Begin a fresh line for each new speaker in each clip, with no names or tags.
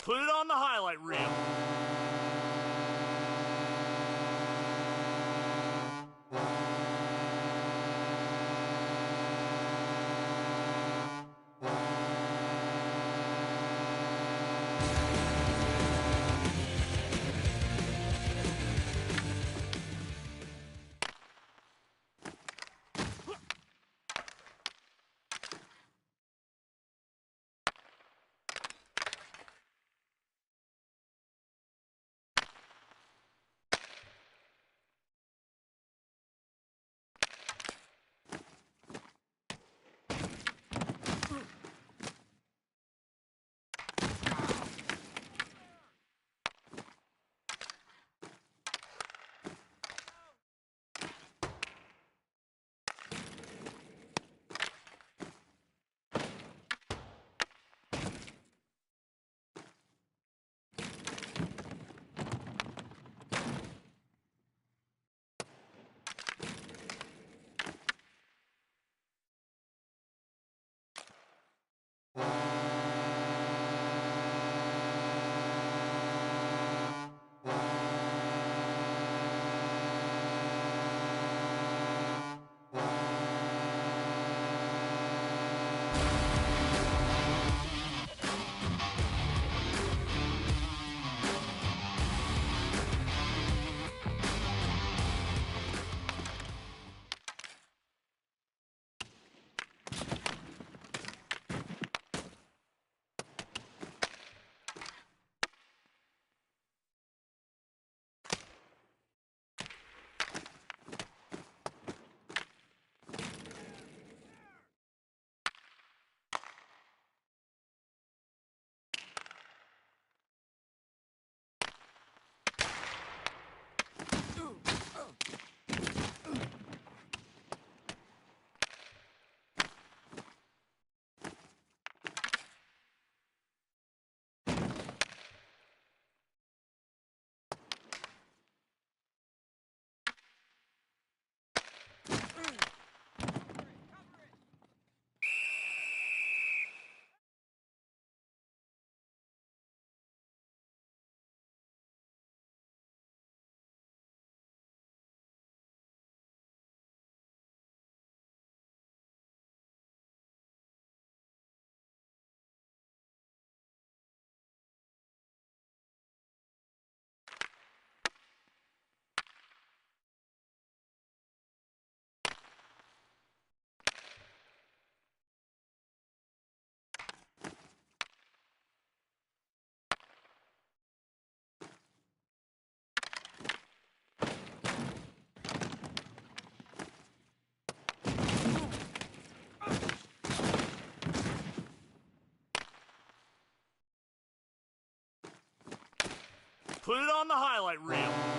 Put it on the highlight reel. Put it on the highlight reel.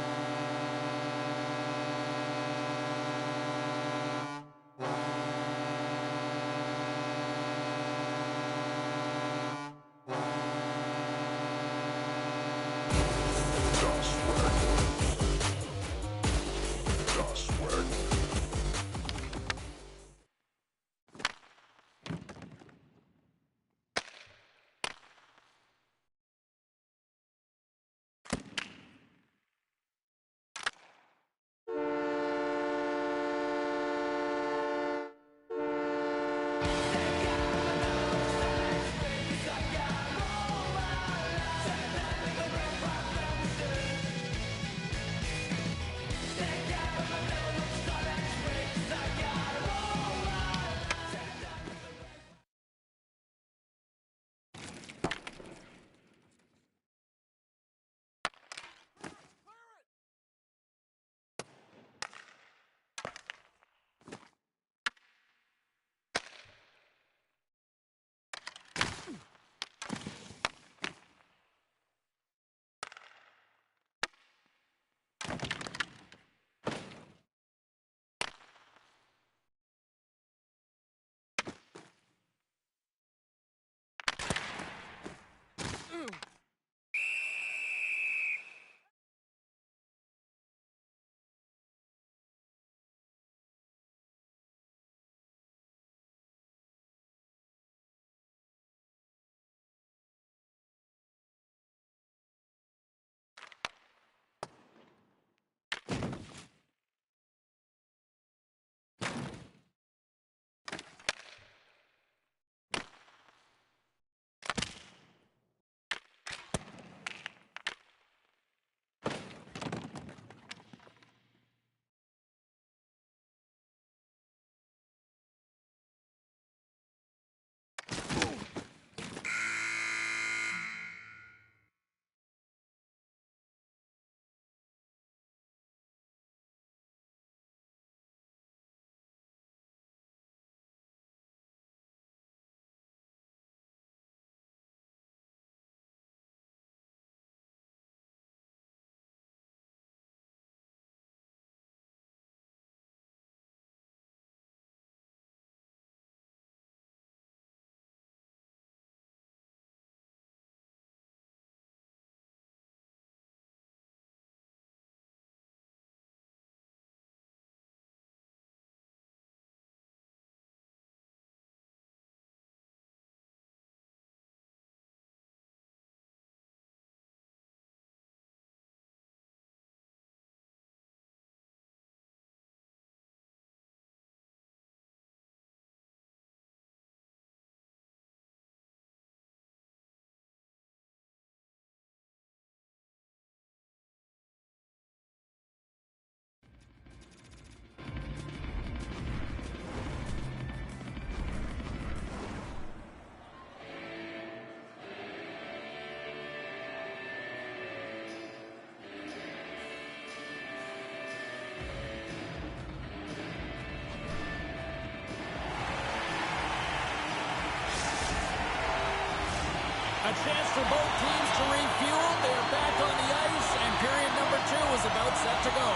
A chance for both teams to refuel. They are back on the ice, and period number 2 is about set to go.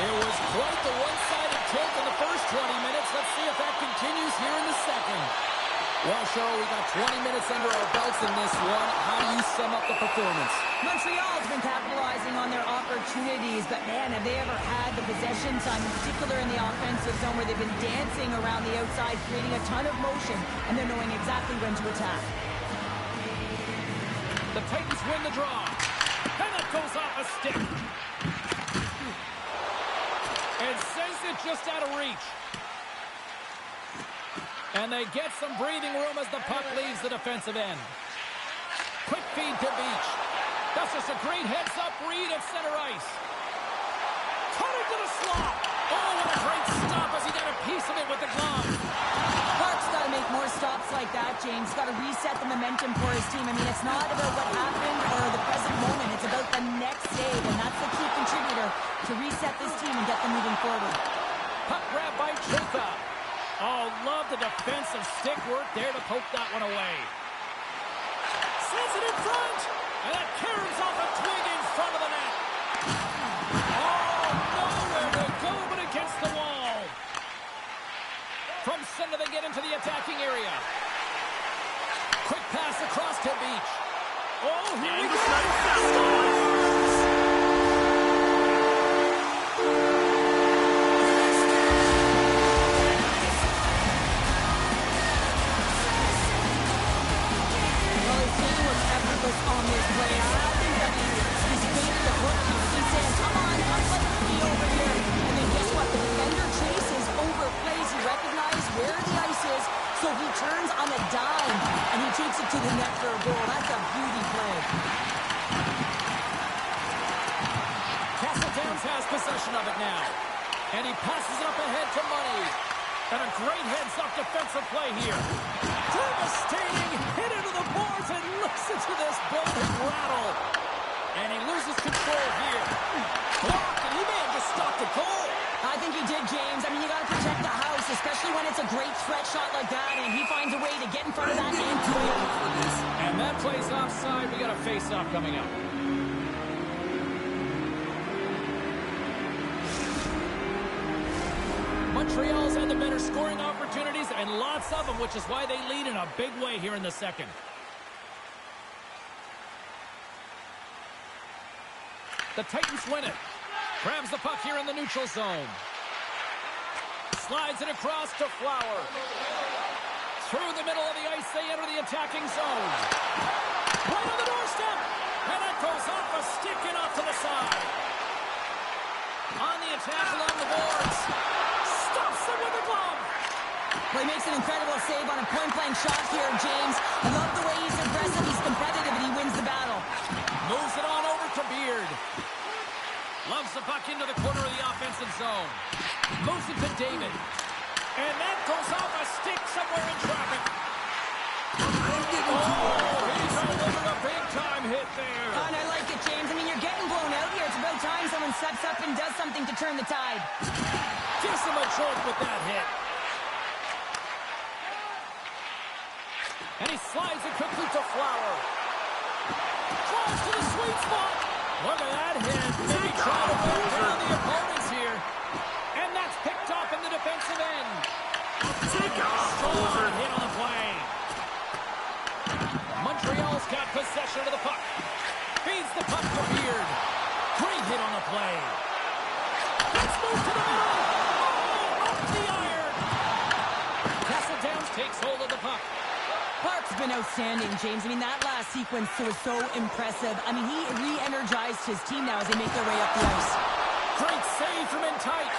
It was quite the one-sided tilt in the first 20 minutes. Let's see if that continues here in the second. Well, Cheryl, we got 20 minutes under our belts in this one. How do you sum up the performance?
Montreal's been capitalizing on their opportunities, but man, have they ever had the possession time, in particular in the offensive zone, where they've been dancing around the outside, creating a ton of motion, and they're knowing exactly when to attack.
The Titans win the draw. And it goes off a stick. And sends it just out of reach. And they get some breathing room as the puck leaves the defensive end. Quick feed to Beach. That's just a great heads-up read at center ice. Cutting to the slot. Oh, what a great stop as he got a piece of it with the glove.
Park's got to make more stops like that, James. Got to reset the momentum for his team. I mean, it's not about what happened or the present moment. It's about the next save, and that's the key contributor to reset this team and get them moving forward.
Puck grab by Chel. Oh, love the defensive stick work there to poke that one away. Sends it in front. And it carries off a twig in front of the net. Oh, nowhere to go but against the wall. From center they get into the attacking area. Quick pass across to Beach. Oh, here we go.
On this play. I think that he's made the hook. He's saying, come on, play with me over here. And then guess what? The defender chases, overplays. He recognizes where the ice is, so he turns on a dime, and he takes it to the net for a goal. That's a beauty play.
Castledowns has possession of it now. And he passes it up ahead to Money. And a great heads-up defensive play here. Devastating hit into the boards, and listen to this building rattle. And he loses control here. Blocked, and he may have just stopped a goal.
I think he did, James. I mean, you got to protect the house, especially when it's a great threat shot like that, and he finds a way to get in front of that and do it.
And that plays offside. We got a face-off coming up. Montreal's had the better scoring opportunities, and lots of them, which is why they lead in a big way here in the second. The Titans win it. Grabs the puck here in the neutral zone. Slides it across to Flower. Through the middle of the ice, they enter the attacking zone. Right on the doorstep. And that goes off a stick and off to the side. On the attack along the boards. Stops it with a glove.
Well, he makes an incredible save on a point-blank shot here, James. I love the way he's aggressive, he's competitive, and he wins the battle.
Moves it on over to Beard. Loves the puck into the corner of the offensive zone. Moves it to David. And that goes off a stick somewhere in traffic. Oh, he's delivered a big-time hit there.
And I like it, James. I mean, you're getting blown out here. It's about time someone steps up and does something to turn the tide.
Gives him a jolt with that hit. And he slides it quickly to Flower. Draws to the sweet spot. Look at that hit. Maybe trying to break down the opponents here. And that's picked off in the defensive end. Strong hit on the play. Montreal's got possession of the puck. Feeds the puck to Beard. Great hit on the play. Let's move to the middle. Oh, up the iron. Castledowns takes hold of the puck.
Park's been outstanding, James. I mean, that last sequence was so impressive. I mean, he re-energized his team now as they make their way up the ice.
Great save from in tight.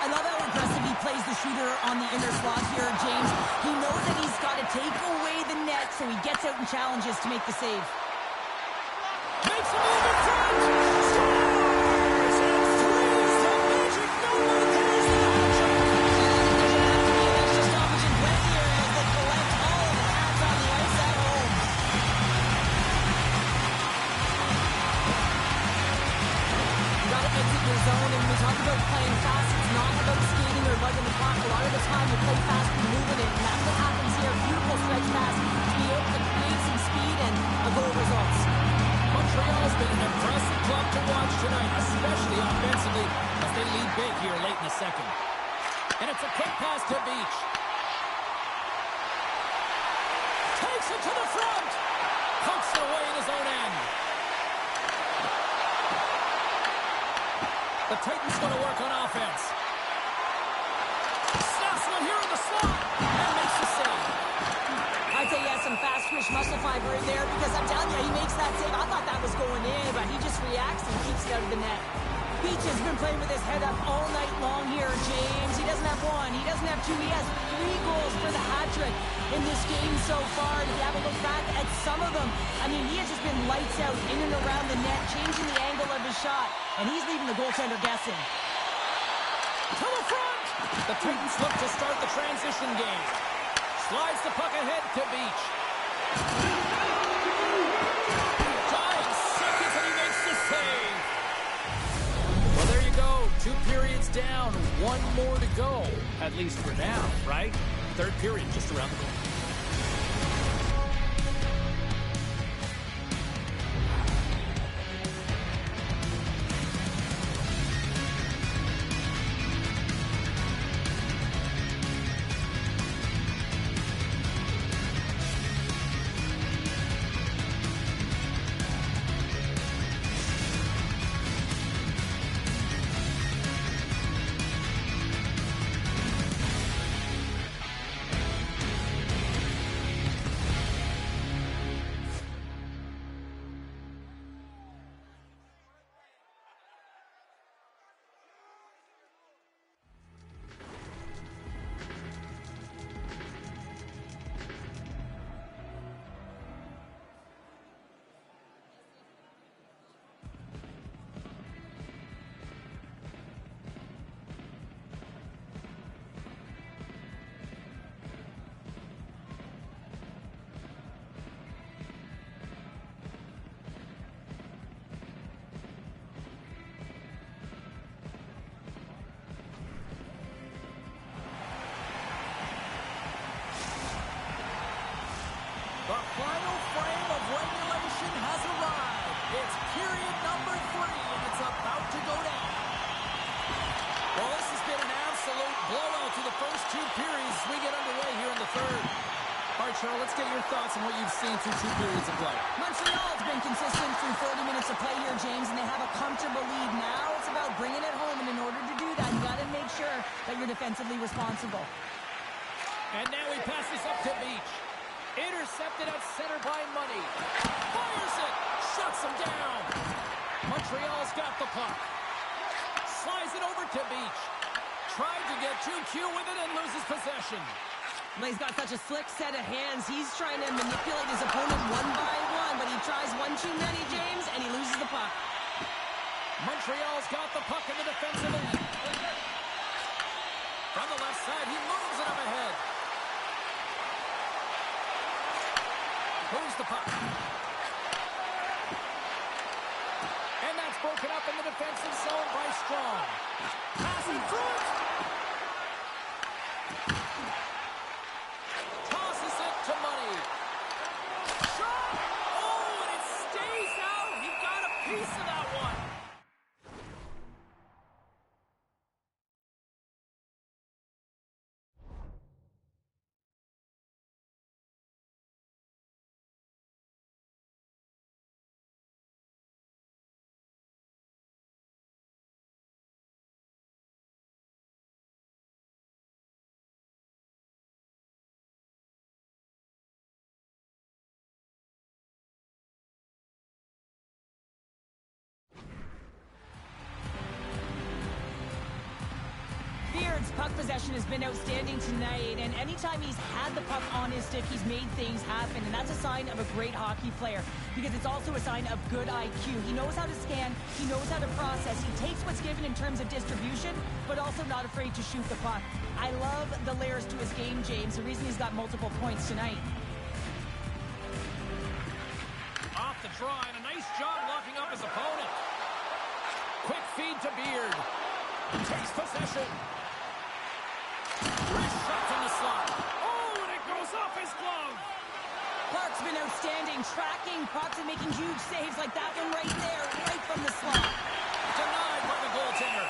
I love how aggressive he plays the shooter on the inner slot here, James. He knows that he's got to take away the net, so he gets out and challenges to make the save.
Makes a move in front. Scores and threes the magic number. There's the action.
Extra stoppage in play here as they collect all the Habs on the ice at home. You got to exit your zone, and when we talk about playing fast, it's not about skating or lugging the clock. A lot of the time, you play fast and moving it, and that's what happens here. Beautiful stretch pass to be able to create some speed, and a goal results.
Montreal's been an impressive club to watch tonight, especially offensively, as they lead big here late in the second. And it's a quick pass to Beach. Takes it to the front. Pokes it away in his own end. The Titans going to work on offense. Snaps one here in the slot and makes the save.
I'd say he has some fast twitch muscle fiber in there because I'm telling you, he makes that save. I thought that was going in, but he just reacts and keeps it out of the net. Beach has been playing with his head up all night long here, James. He doesn't have one, he doesn't have two, he has 3 goals for the hat trick in this game so far. And if you have a look back at some of them, I mean, he has just been lights out in and around the net, changing the angle of his shot, and he's leaving the goaltender guessing.
To the front! The Titans look to start the transition game. Slides the puck ahead to Beach. 5 seconds and he makes the save. Well, there you go. 2 periods down, 1 more to go. At least for now, right? Third period just around the corner. The final frame of regulation has arrived. It's period number 3, and it's about to go down. Well, this has been an absolute blowout to the first 2 periods as we get underway here in the third. All right, Chel, let's get your thoughts on what you've seen through 2 periods of play.
Montreal has been consistent through 40 minutes of play here, James, and they have a comfortable lead. Now it's about bringing it home, and in order to do that, you got to make sure that you're defensively responsible.
And now he passes up to Beach. Intercepted at center by Money. Fires it. Shuts him down. Montreal's got the puck. Slides it over to Beach. Tried to get 2Q with it and loses possession.
Well, he's got such a slick set of hands. He's trying to manipulate his opponent one by one, but he tries one too many, James, and he loses the puck.
Montreal's got the puck in the defensive end. From the left side, he moves it up ahead. Moves the puck. And that's broken up in the defensive zone by Strong. Pass in front. Tosses it to Money. Shot! Oh, and it stays out. He got a piece of that one.
Beard's puck possession has been outstanding tonight, and anytime he's had the puck on his stick, he's made things happen, and that's a sign of a great hockey player, because it's also a sign of good IQ. He knows how to scan, he knows how to process, he takes what's given in terms of distribution, but also not afraid to shoot the puck. I love the layers to his game, James, the reason he's got multiple points tonight.
Off the draw, and a nice job locking up his opponent. Quick feed to Beard. Takes possession. Wrist shot from the slot. Oh, and it goes off his glove.
Clark's been outstanding, tracking pucks and making huge saves like that one right there, right from the slot.
Denied by the goaltender.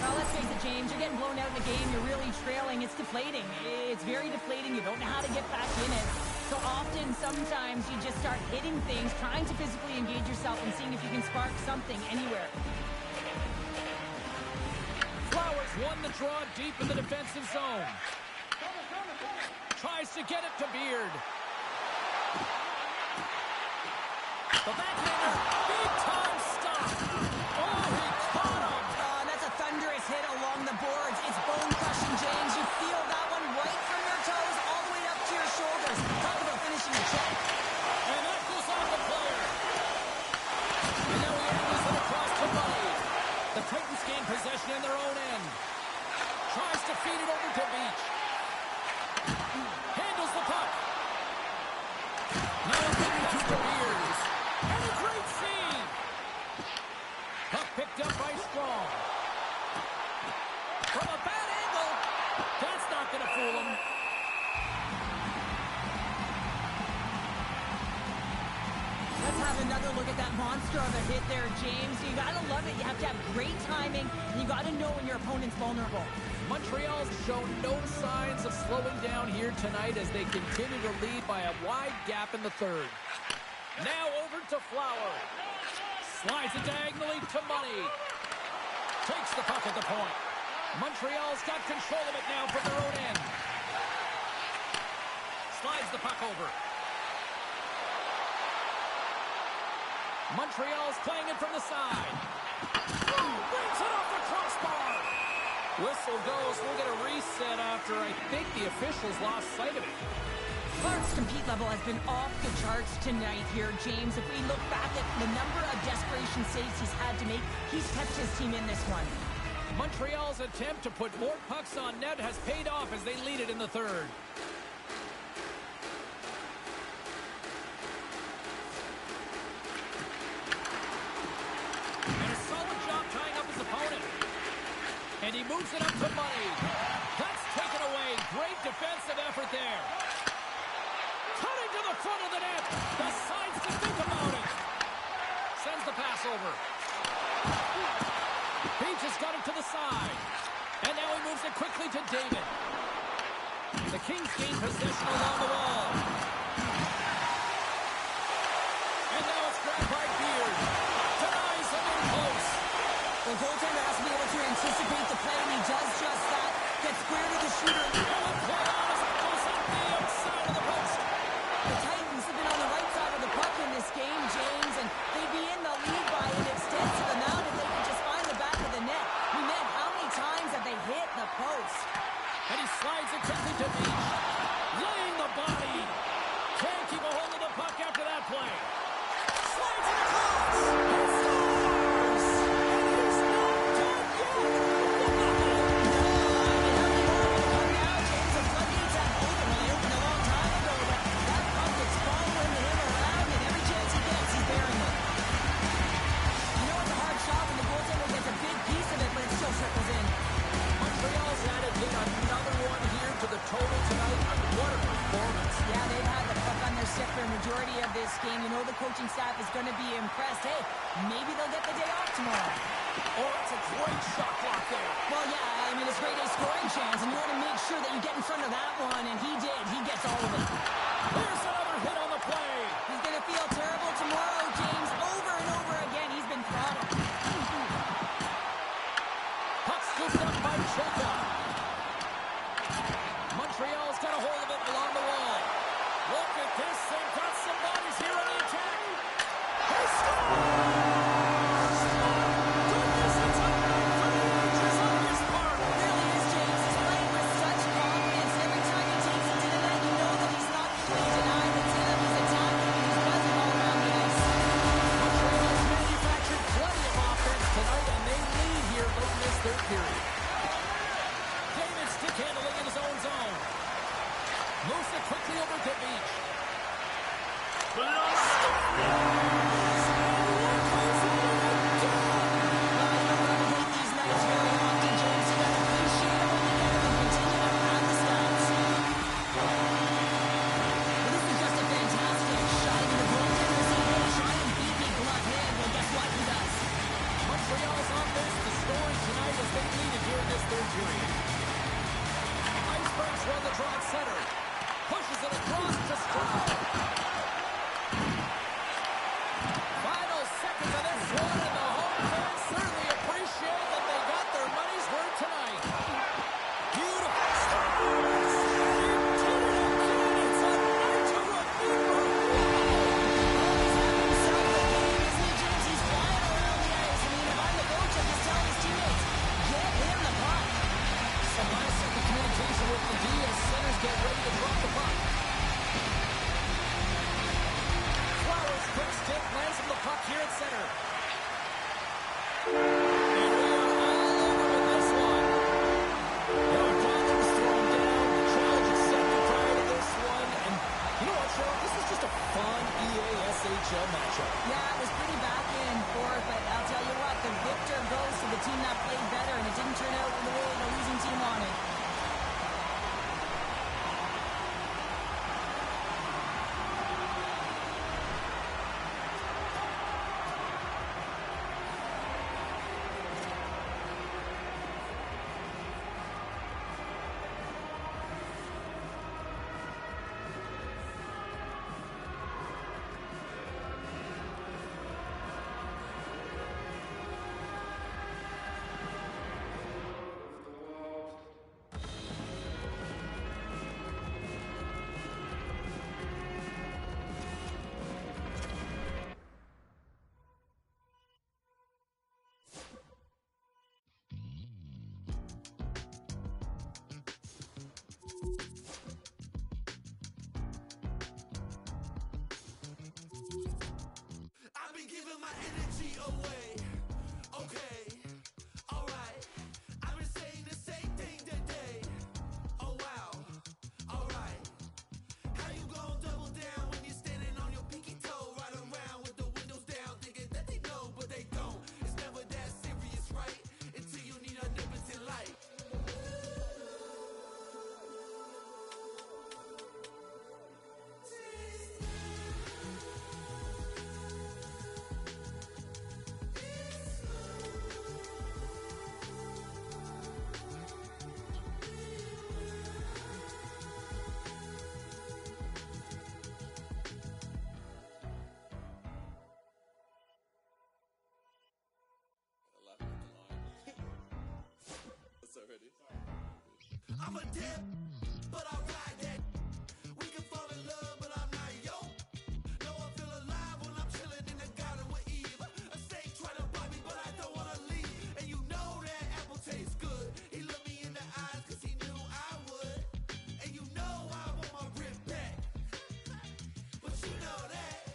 Well, let's face it, James, you're getting blown out in the game. You're really trailing. It's deflating. It's very deflating. You don't know how to get back in it. So often, sometimes, you just start hitting things, trying to physically engage yourself and seeing if you can spark something anywhere.
Flowers won the draw deep in the defensive zone. Tries to get it to Beard. The backhander, big time stop. Oh, he caught him.
That's a thunderous hit along the boards. It's bone-crushing, James. You feel that one right from your toes all the way up to your shoulders. Talk about finishing a check.
And that goes off the player. And now he angles it across to Money. The Titans gain possession in their own end. Tries to feed it over to Beach. Handles the puck. Now it's pass to Beers. And a great save. Puck picked up by Strong. From a bad angle. That's not going to fool him.
Let's have another look at that monster of a hit there, James. You gotta love it. You have to have great timing, and you gotta know when your opponent's vulnerable.
Montreal's shown no signs of slowing down here tonight as they continue to lead by a wide gap in the third. Now over to Flower. Slides it diagonally to Money. Takes the puck at the point. Montreal's got control of it now from their own end. Slides the puck over. Montreal's playing it from the side. Brings it off the crossbar. Whistle goes. We'll get a reset after I think the officials lost sight of it.
Clark's compete level has been off the charts tonight here, James. If we look back at the number of desperation saves he's had to make, he's kept his team in this one.
Montreal's attempt to put more pucks on net has paid off as they lead it in the third. And a solid job tying up his opponent. And he moves it up to Money. That's taken away. Great defensive effort there. Cutting to the front of the net. Decides to think about it. Sends the pass over. Beach has got it to the side. And now he moves it quickly to David. The Kings gain possession along the wall. And now it's grabbed by Beard. Denies him in close.
The goaltender has to be able to anticipate the play, and he does just that. Gets square to the shooter.
And the play on as it goes up the outside of the post.
The Titans have been on the right side of the puck in this game, James, and they'd be in the lead by an extensive amount if they could just find the back of the net. We meant how many times have they hit the post?
And he slides it quickly to Beach. Laying the body. Can't keep a hold of the puck after that play. Slides it across. And scores! And he's not done yet.
Come now, James, the floodgates have opened. Well, they opened a long time ago, but that puck is following him around, and every chance he gets, he's bearing it. You know it's a hard shot when the goaltender gets a big piece of it, but it still circles in.
Montreal's added yet another one here to the total tonight. What a performance.
Yeah, they've had the puck on their stick for a majority of this game. You know the coaching staff is going to be impressed. Hey, maybe they'll get the day off tomorrow.
Oh, that's a great shot clock there.
Well, yeah, I mean, it's grade A scoring chance, and you want to make sure that you get in front of that one, and he did. He gets all of it.
Here's another hit on the play.
He's going to feel terrible tomorrow, James. Over and over again, he's been throttled.
Puck scooped up by Chel. Montreal's got a hold of it along the wall. Look at this. They've got some bodies here on the attack. He scores! Goodness, it's a courageous on his part.
It really is, James. He's playing with such confidence. Every time he takes it to the net, you know that he's not going to deny it's him. He's the team that played better, and it didn't turn out the way the losing team wanted.
I'm a dip, but I ride that. We can fall in love, but I'm not yo. No, I feel alive when I'm chilling in the garden with Eve. A snake trying to bite me, but I don't wanna leave. And you know that apple tastes good. He looked me in the eyes cause he knew I would. And you know I want my rib back. But you know that.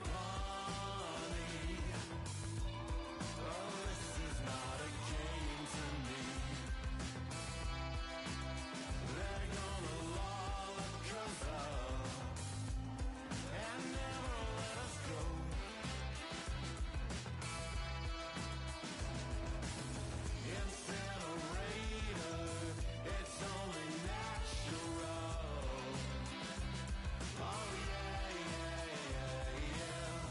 bunny. Oh, this is not a game to me. They're gonna lock us up and never let us go. Incinerator, it's only natural. Oh yeah, yeah, yeah, yeah.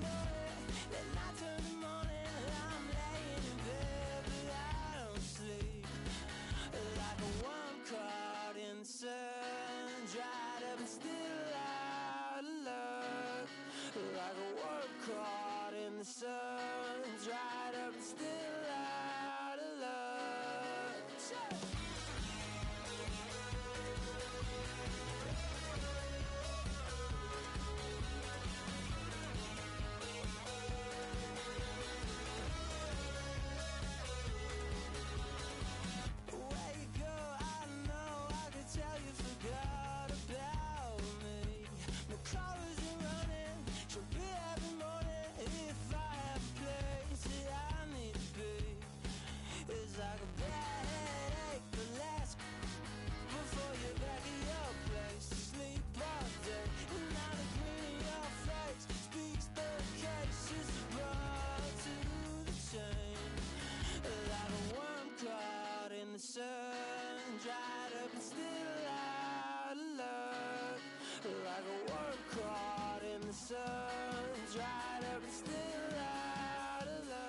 Then I turn the morning, I'm laying in bed, but I don't sleep. Like a worm caught in the sun, dried up and still out of luck. Like a worm caught in the sun, dried up and still out of luck. Where you go, I don't know. I could tell you forgot about me. My car isn't running, she'll be every morning. If I have a place that I need to be, it's like a bad headache, but last before you're back at your place to sleep all day. And now the grin in your face speaks the case. It's brought to the chain. Like a worm caught in the sun, dried up and still out of luck. Like a worm caught in the sun, dried up and still out of luck.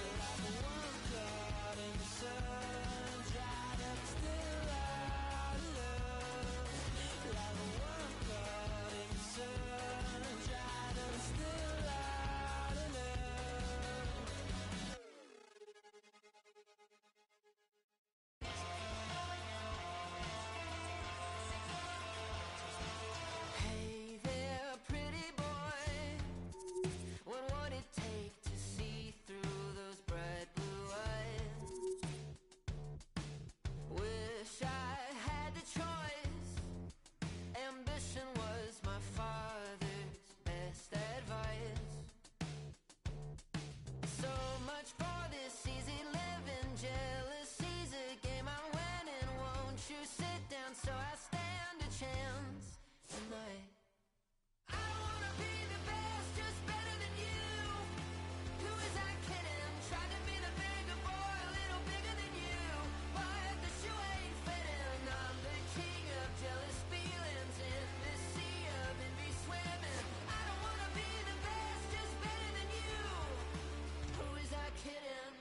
Like a worm caught in the sun, dried up and still out of luck. Like a worm caught in the sun, dried up and still out of luck. Hey there, pretty boy. What would it take to see through those bright blue eyes? Wish I had the choice. Ambition was my father's best advice. So much for this easy living. Jealousy's a game I'm winning. Won't you sit down so I stand a chance tonight? I wanna be the best, just better than you. Who is I kidding? Tried to be the bigger boy, a little bigger than you. But the shoe ain't fitting. I'm the king of jealous feelings in this sea of envy swimming. I don't wanna be the best, just better than you. Who is I kidding?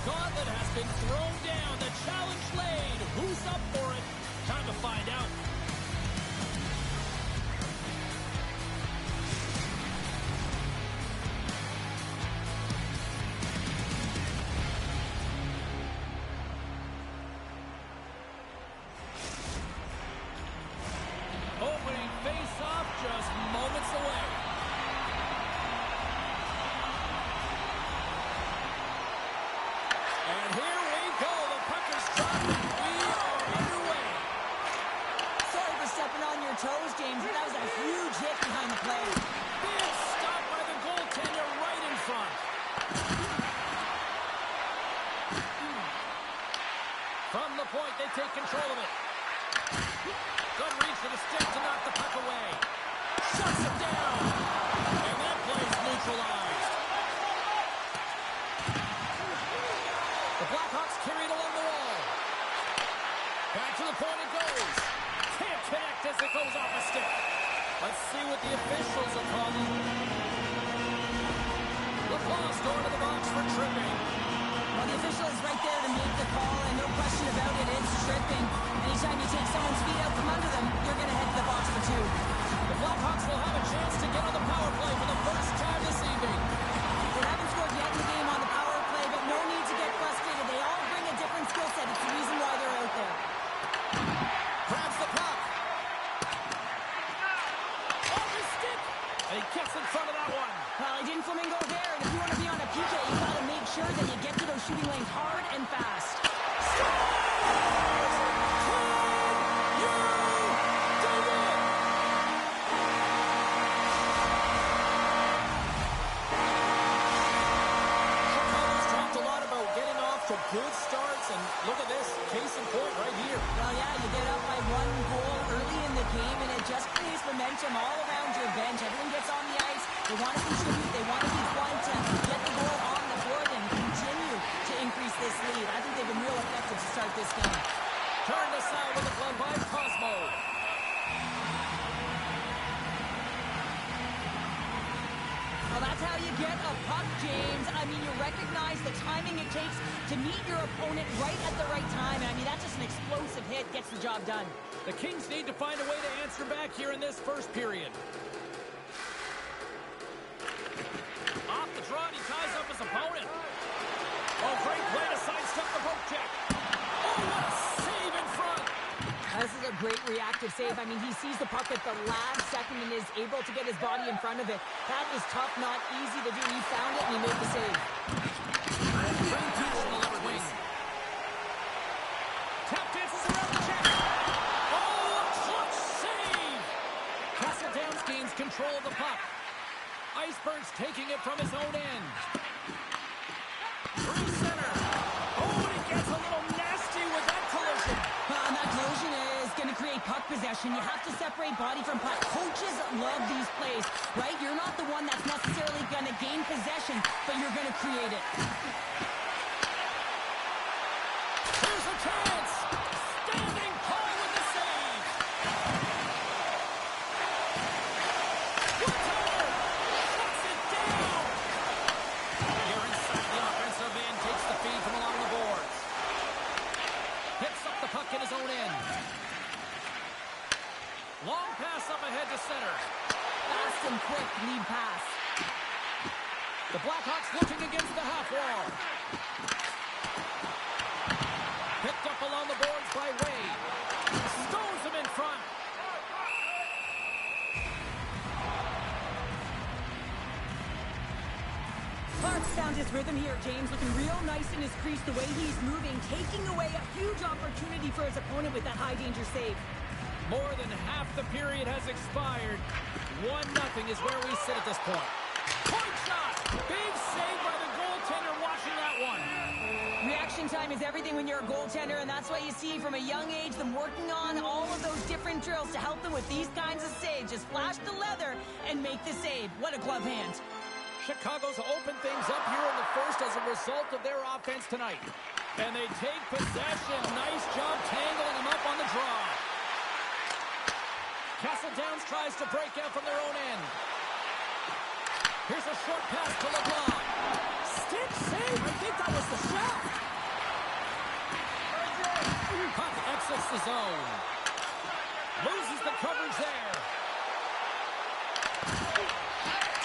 gauntlet has been thrown down. The challenge laid. Who's up for it? Time to find out. Opening face-off just moments away. And here we go. The puck is dropped. We are underway.
Sorry for stepping on your toes, James, but that was a huge hit behind the play.
Big stop by the goaltender right in front. From the point, they take control of it. Good reach to the stick to knock the puck away. Shuts it down. And that play's neutralized. The Blackhawks carry it along the wall. Back to the point it goes. Can't connect as it goes off a stick. Let's see what the officials are calling. LaCrosse going to the box for tripping.
Well, the official is right there to make the call, and no question about it, it's tripping. Anytime you take someone's feet out from under them, you're going to head to the box for two.
The Blackhawks will have a chance to get on the power play for the first time this evening.
They haven't scored yet in the game on the power play, but no need to get frustrated. They all bring a different skill set. It's the reason why they're out there.
Grabs the puck. Off his stick. And he gets in front of that one.
Well, he didn't flamingo there, and if you want to be on a PK, you got to make sure that you get to those shooting lanes hard and fast.
Chicago's talked a lot about getting off to good starts, and look at this, case in point right here.
Well, yeah, you get up by one goal early in the game, and it just creates momentum all around your bench. Everyone gets on the ice. They want to contribute. They want to be the one to get the goal on the board and continue to increase this lead. I think they've been real effective to start this game.
Turned aside with a glove by Cosmo.
Well, that's how you get a puck, James. I mean, you recognize the timing it takes to meet your opponent right at the right time. And I mean, that's just an explosive hit. Gets the job done.
The Kings need to find a way to answer back here in this first period. Off the draw, and he ties up his opponent. Oh, great play to sidestep the poke check. Oh, what a save in front.
This is a great reactive save. I mean, he sees the puck at the last second and is able to get his body in front of it. That is tough, not easy to do. He found it and he made the save.
Great pitch on the left wing. Tap dances around the check. Oh, a clutch save. Castledowns gains control of the puck. Iceberg's taking it from his own end. Through center. Oh, and he gets a little nasty with that collision.
And that collision is going to create puck possession. You have to separate body from puck. Coaches love these plays, right? You're not the one that's necessarily going to gain possession, but you're going to create it.
Here's a chance. Standing tall with the save. Whittaker shuts it down. Here inside the offensive end, takes the feed from along the boards. Picks up the puck in his own end. Long pass up ahead to center.
Fast and quick lead pass.
The Blackhawks looking against the half wall. Picked up along the boards by Wade. Stones him in front.
Clark's found his rhythm here, James. Looking real nice in his crease, the way he's moving, taking away a huge opportunity for his opponent with that high-danger save.
More than half the period has expired. 1-0 is where we sit at this point. Point shot! Big save by the goaltender watching that one.
Reaction time is everything when you're a goaltender, and that's why you see from a young age them working on all of those different drills to help them with these kinds of saves. Just flash the leather and make the save. What a glove hand.
Chicago's opened things up here in the first as a result of their offense tonight. And they take possession. Nice job tangling them up on the draw. Castledowns tries to break out from their own end. Here's a short pass to LeBlanc. Stick save. I think that was the shot. Puck exits the zone. Loses the coverage there.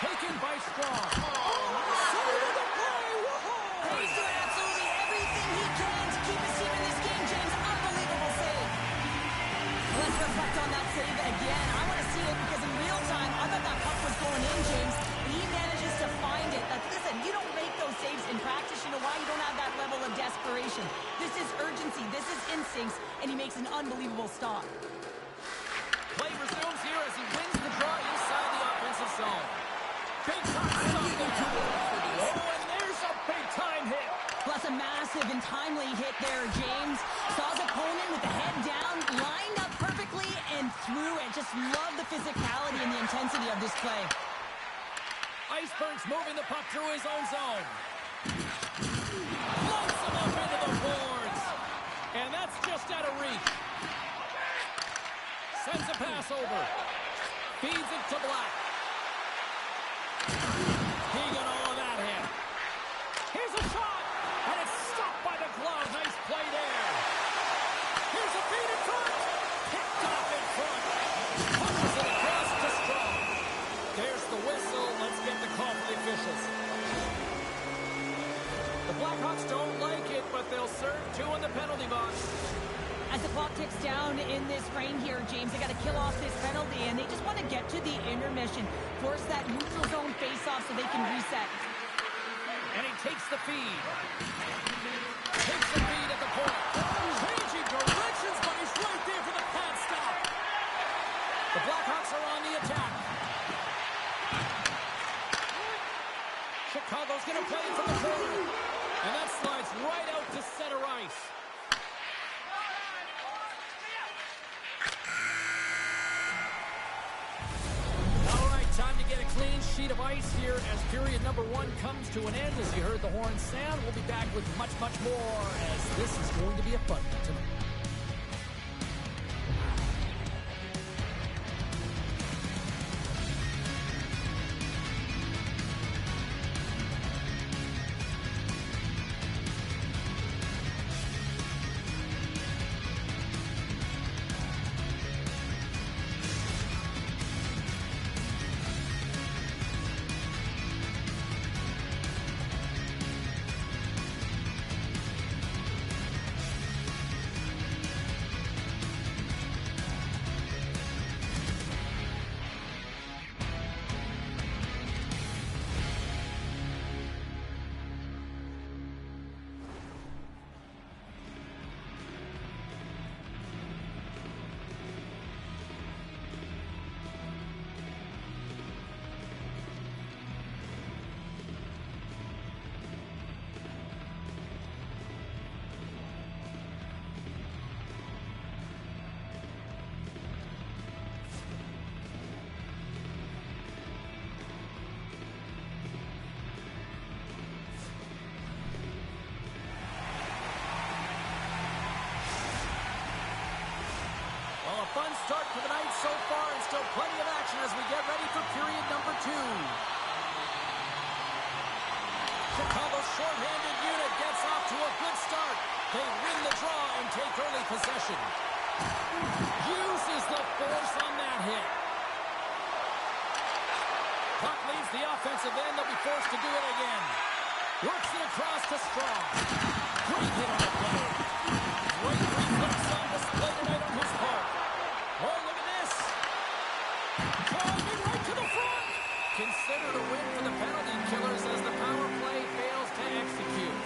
Taken by Strong. Saving the play. Whoa!
He's doing absolutely everything he can to keep his team in this game, James. Unbelievable save. Let's reflect on that save again. I want to see it because in real time, I thought that puck was going in, James. He manages to find it. Like, listen, you don't make those saves in practice. You know why? You don't have that level of desperation. This is urgency. This is instincts. And he makes an unbelievable stop.
Play resumes here as he wins the draw inside the offensive zone. Big time stop there. Oh, and there's a big-time hit.
Plus a massive and timely hit there, James. Saw his opponent with the head down, lined up perfectly, and threw it. Just love the physicality and the intensity of this play.
Iceberg's moving the puck through his own zone. Floats him up into the boards. And that's just out of reach. Sends a pass over. Feeds it to Black. He got all of that hit. Here's a shot. And it's stopped by the glove. Nice play there. Here's a feed in front. Picked off in front. Punches it across to Strong. There's the whistle. Let's get the call for the officials. The Blackhawks don't like it, but they'll serve two in the penalty box.
As the clock ticks down in this frame here, James, they got to kill off this penalty, and they just want to get to the intermission, force that neutral zone face-off so they can reset.
And he takes the feed. Takes the feed at the point. Changing directions, but he's right there for the pad stop. The Blackhawks are on the attack. Chicago's going to play it from the corner. And that slides right out to center ice. Time to get a clean sheet of ice here as period number one comes to an end. As you heard the horn sound, we'll be back with much, much more as this is going to be a fun one tonight. Fun start for the night so far, and still plenty of action as we get ready for period number two. Chicago's shorthanded unit gets off to a good start. They win the draw and take early possession. Uses the force on that hit. Puck leaves the offensive end. They'll be forced to do it again. Works it across to Strong. Great hit on the play. Great reflex on display tonight on his part. Oh, look at this. Driving right to the front. Considered a win for the penalty killers as the power play fails to execute.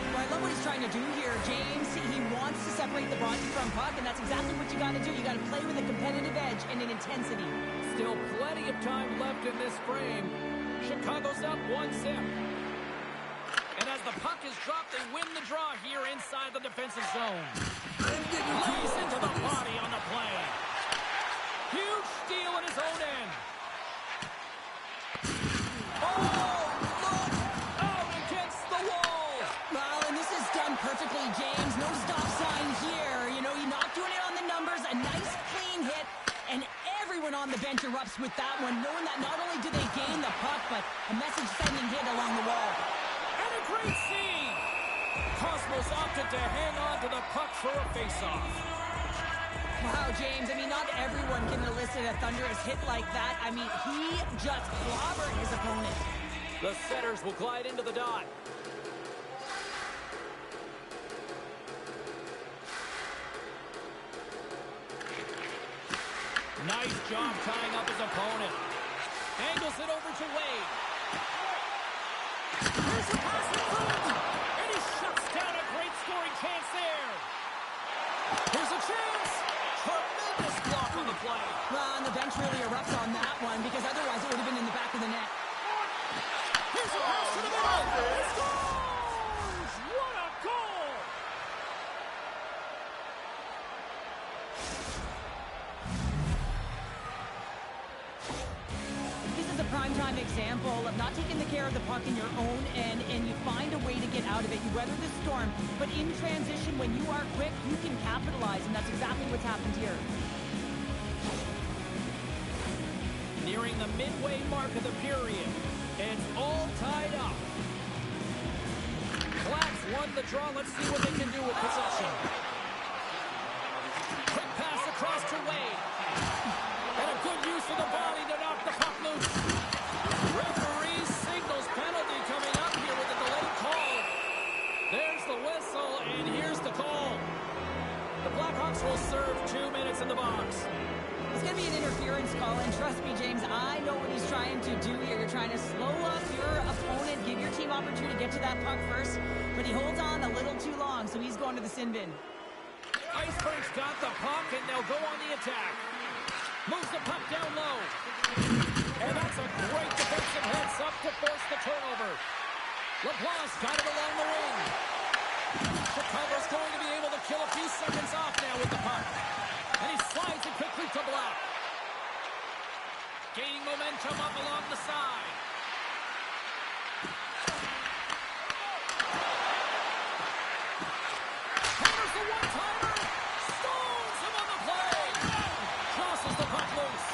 Well, I love what he's trying to do here, James. He wants to separate the body from puck, and that's exactly what you got to do. You got to play with a competitive edge and an intensity.
Still plenty of time left in this frame. Chicago's up 1-0. And as the puck is dropped, they win the draw here inside the defensive zone. Lays into the body on the play. Huge steal in his own end. Oh, look! Out against the wall!
Well, and this is done perfectly, James. No stop sign here. You know, you're not doing it on the numbers. A nice, clean hit. And everyone on the bench erupts with that one, knowing that not only do they gain the puck, but a message-sending hit along the wall.
great save. Cosmos opted to hang on to the puck for a faceoff.
Wow, James, I mean, not everyone can elicit a thunderous hit like that. I mean, he just clobbered his opponent.
The setters will glide into the dot. Nice job tying up his opponent. Angles it over to Wade. Here's a pass in front. And he shuts down a great scoring chance there. Here's a chance. Tremendous block on the play.
Well, and the bench really erupts on that one because otherwise it would have been in the back of the net.
Here's a pass to the middle. He scores! What a goal!
This is a primetime example of not taking the care of the puck in your own end, and you find a way to get out of it. You weather the storm, but in transition, when you are quick, you can capitalize, and that's exactly what's happened here.
Nearing the midway mark of the period. It's all tied up. Blacks won the draw. Let's see what they can do with possession. Quick pass across to Wade. And a good use of the body to knock the puck loose. Referee signals penalty coming up here with a delayed call. There's the whistle, and here's the call. The Blackhawks will serve 2 minutes in the box.
It's going to be an interference call, and trust me, James, I know what he's trying to do here. You're trying to slow up your opponent, give your team opportunity to get to that puck first, but he holds on a little too long, so he's going to the sin bin.
Iceberg's got the puck, and they'll go on the attack. Moves the puck down low. And that's a great defensive heads-up to force the turnover. LaPlace got it along the wing. Chicago's going to be able to kill a few seconds off now with the puck. And he slides it quickly to Black. Gaining momentum up along the side. Hammers the one-timer. Stones him on the play. Tosses the puck loose.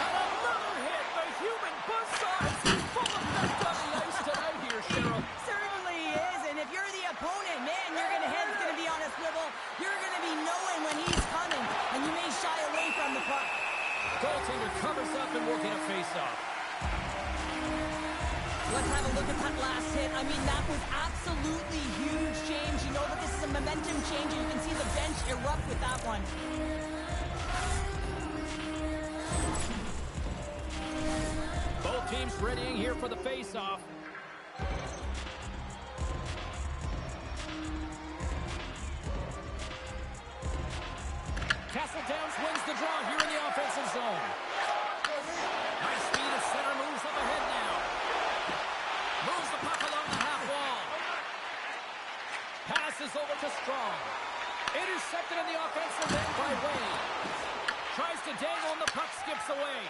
And another hit. The human buzzsaw is full effect on the ice tonight here, Cheryl.
Certainly is, and if you're the opponent, man, your head's going to be on a swivel. You're going to be knowing when he's coming, and you may shy away from the puck.
Goaltender covers up and we'll get a face-off.
Let's have a look at that last hit. I mean, that was absolutely huge, James. You know that this is a momentum change. You can see the bench erupt with that one.
Both teams readying here for the face-off. Castle Downs wins the draw here in the offensive zone. Nice speed as center moves up ahead now. Moves the puck along the half wall. Passes over to Strong. Intercepted in the offensive end by Wade. Tries to dangle and the puck skips away.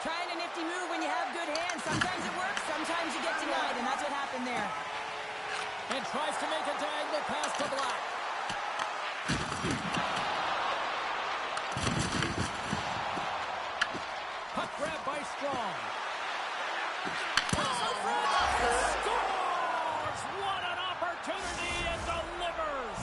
Trying a nifty move when you have good hands. Sometimes it works, sometimes you get denied, and that's what happened there.
And tries to make a diagonal pass to Black. Puck grab by Strong. Pass in front. Scores! What an opportunity and delivers!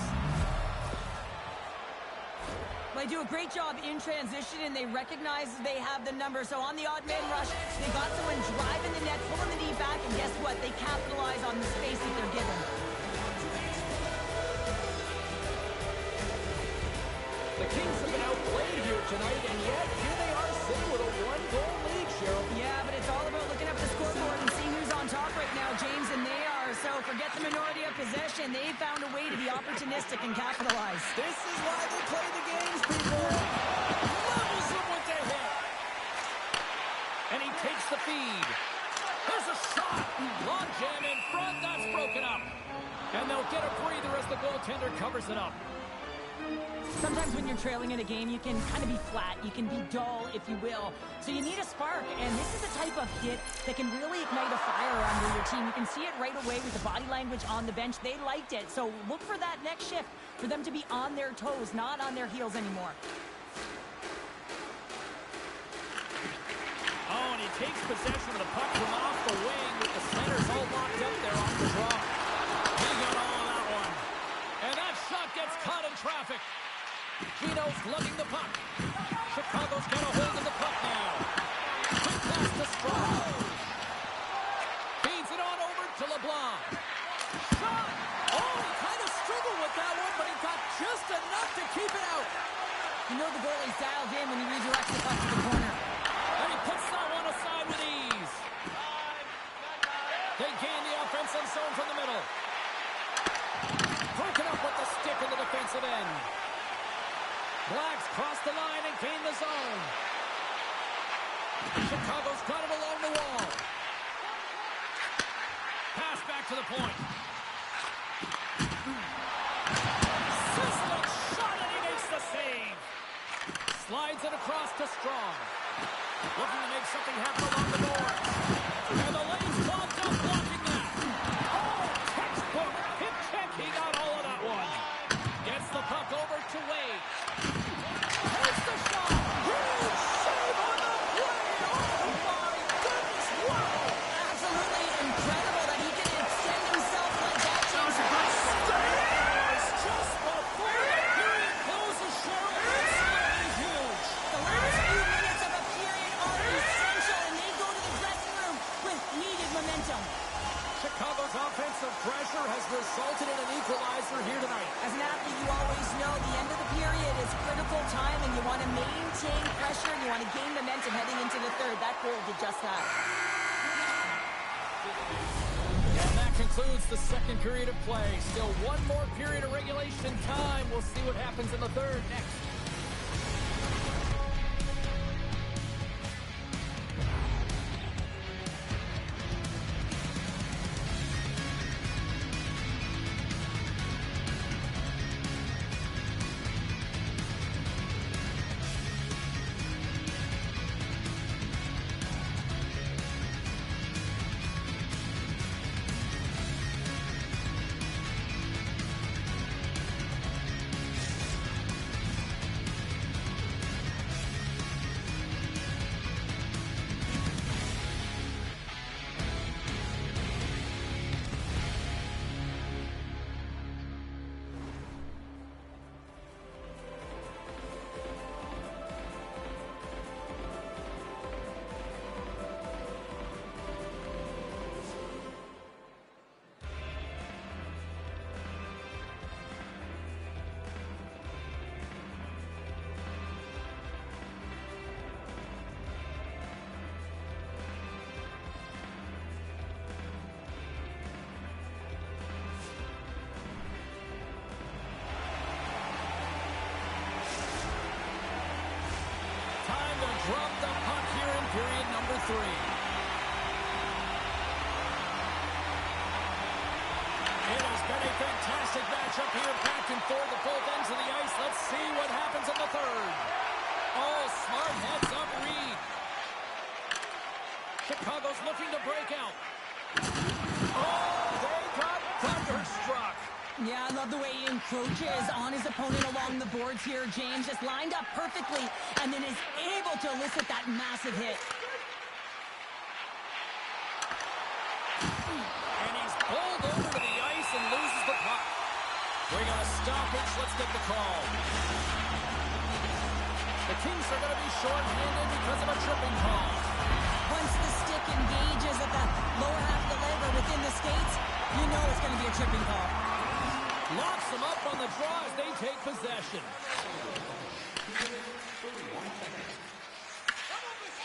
They do a great job in transition, and they recognize they have the number. So on the odd man rush, they got someone driving the net, pulling the knee back, and guess what? They capitalize on the space that they're given.
The Kings have been outplayed here tonight, and yet here they are sitting with a one-goal lead, Cheryl.
Yeah, but it's all about looking up the scoreboard and seeing who's on top right now, James, and they are. So forget the minority of possession. They found a way to be opportunistic and capitalize.
This is why they play the games, people. Levels him with the hit. And he takes the feed. There's a shot. Long jam in front. That's broken up. And they'll get a breather as the goaltender covers it up.
Sometimes when you're trailing in a game, you can kind of be flat. You can be dull, if you will. So you need a spark, and this is the type of hit that can really ignite a fire under your team. You can see it right away with the body language on the bench. They liked it. So look for that next shift, for them to be on their toes, not on their heels anymore.
Oh, and he takes possession of the puck from off the wing with the centers all locked up there off the draw. He got all of that one. And that shot gets caught in traffic. Gino's lugging the puck. Chicago's got a hold of the puck now. Quick pass to Strong. Feeds it on over to LeBlanc. Shot! Oh, he kind of struggled with that one, but he got just enough to keep it out.
You know the goalie's dialed in when he redirects the puck to the corner.
And he puts that one aside with ease. They gain the offensive zone from the middle. Broken up with the stick in the defensive end. Blacks cross the line and gain the zone. Chicago's got it along the wall. Pass back to the point. System shot and he makes the save. Slides it across to Strong. Looking to make something happen along the boards. And the lane's clogged up blocking that. Oh, textbook hip check. He got all of that one. Gets the puck over to Wade. Takes the shot. Huge save on the play. Oh, my goodness. Wow.
Absolutely incredible that he can extend himself like that.
Just before the period closes, Cheryl, it's really huge.
The last few minutes of a period are essential, and they go to the dressing room with needed momentum.
Chicago's offensive pressure has resulted in an equalizer here tonight.
As an athlete, you always know the end of the period is critical time, and you want to maintain pressure, and you want to gain momentum heading into the third. That goal did just that.
And that concludes the second period of play. Still one more period of regulation time. We'll see what happens in the third next. Drop the puck here in period number 3. It has been a fantastic matchup here, back and forth at both ends of the ice. Let's see what happens in the third. Oh, smart heads up Reed. Chicago's looking to break out. Oh, they got thunderstruck.
Yeah, I love the way he encroaches on his opponent along the boards here. James just lined up perfectly and then is able to elicit that massive hit.
And he's bowled over to the ice and loses the puck. We got a stoppage. Let's get the call. The Kings are going to be short-handed because of a tripping call.
Once the stick engages at the lower half of the leg or within the skates, you know it's going to be a tripping call.
Locks them up on the draw as they take possession.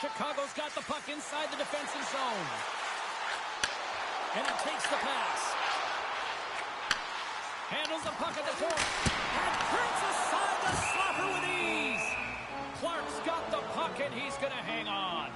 Chicago's got the puck inside the defensive zone. And he takes the pass. Handles the puck at the point. And brings aside the slapper with ease. Clark's got the puck and he's going to hang on.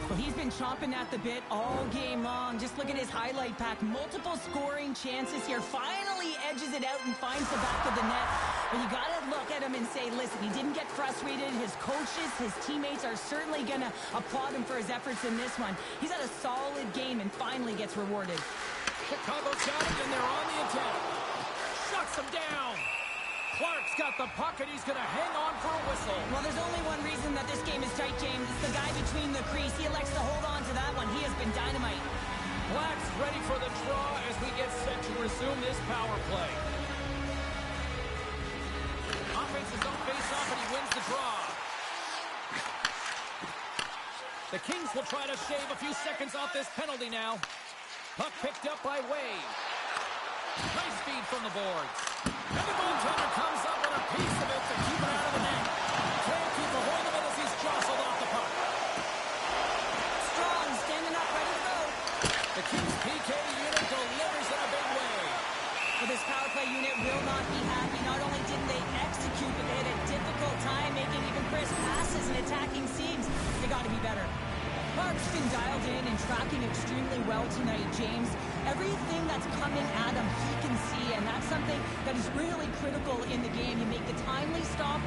Well, he's been chomping at the bit all game long. Just look at his highlight pack. Multiple scoring chances here. Finally edges it out and finds the back of the net. But you got to look at him and say, listen, he didn't get frustrated. His coaches, his teammates are certainly going to applaud him for his efforts in this one. He's had a solid game and finally gets rewarded.
Chicago's got it and they're on the attack. Shuts him down. Clark's got the puck, and he's going to hang on for a whistle.
Well, there's only one reason that this game is tight, James. It's the guy between the crease. He elects to hold on to that one. He has been dynamite.
Black's ready for the draw as we get set to resume this power play. Offense's own face-off, and he wins the draw. The Kings will try to shave a few seconds off this penalty now. Puck picked up by Wade. Nice feed from the boards. And the goaltender comes up with a piece of it to keep it out of the net. Can't keep a hold of it as he's jostled off the puck.
Strong, standing up, ready to go.
The Kings PK unit delivers in a big way.
Well, this power play unit will not be happy. Not only didn't they execute, but they had a difficult time making even crisp passes and attacking seams. They got to be better. Clark's been dialed in and tracking extremely well tonight, James. Everything that's coming at him, he can see, and that's something that is really critical in the game. You make the timely stop.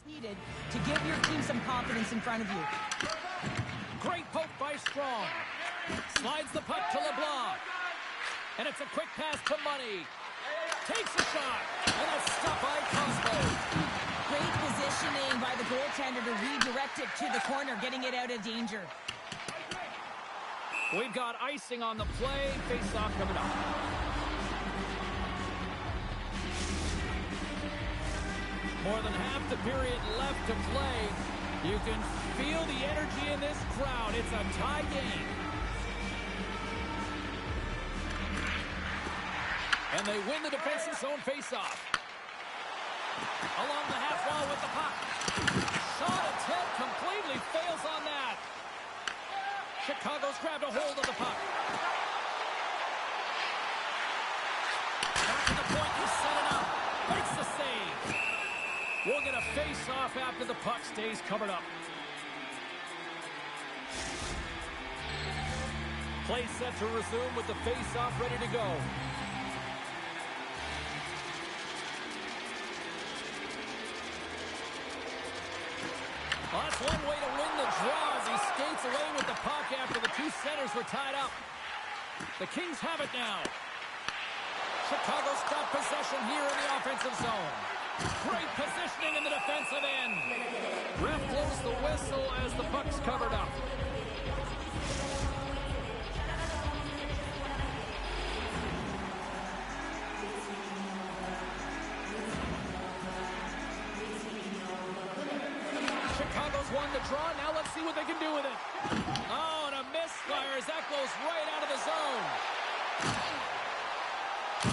Needed to give your team some confidence in front of you.
Great poke by Strong. Slides the puck to LeBlanc. And it's a quick pass to Money. Takes a shot. And a stop by Cosmo.
Great positioning by the goaltender to redirect it to the corner, getting it out of danger.
We've got icing on the play. Face-off coming up. More than half the period left to play. You can feel the energy in this crowd. It's a tie game. And they win the defensive zone faceoff. Along the half wall with the puck. Shot attempt completely fails on that. Chicago's grabbed a hold of the puck. Back to the point, you set it up. Makes the save. We'll get a face-off after the puck stays covered up. Play set to resume with the face-off ready to go. Well, that's one way to win the draw as he skates away with the puck after the two centers were tied up. The Kings have it now. Chicago's got possession here in the offensive zone. Great positioning in the defensive end. Ref blows the whistle as the puck's covered up. Chicago's won the draw. Now let's see what they can do with it. Oh, and a misfire as that goes right out of the zone.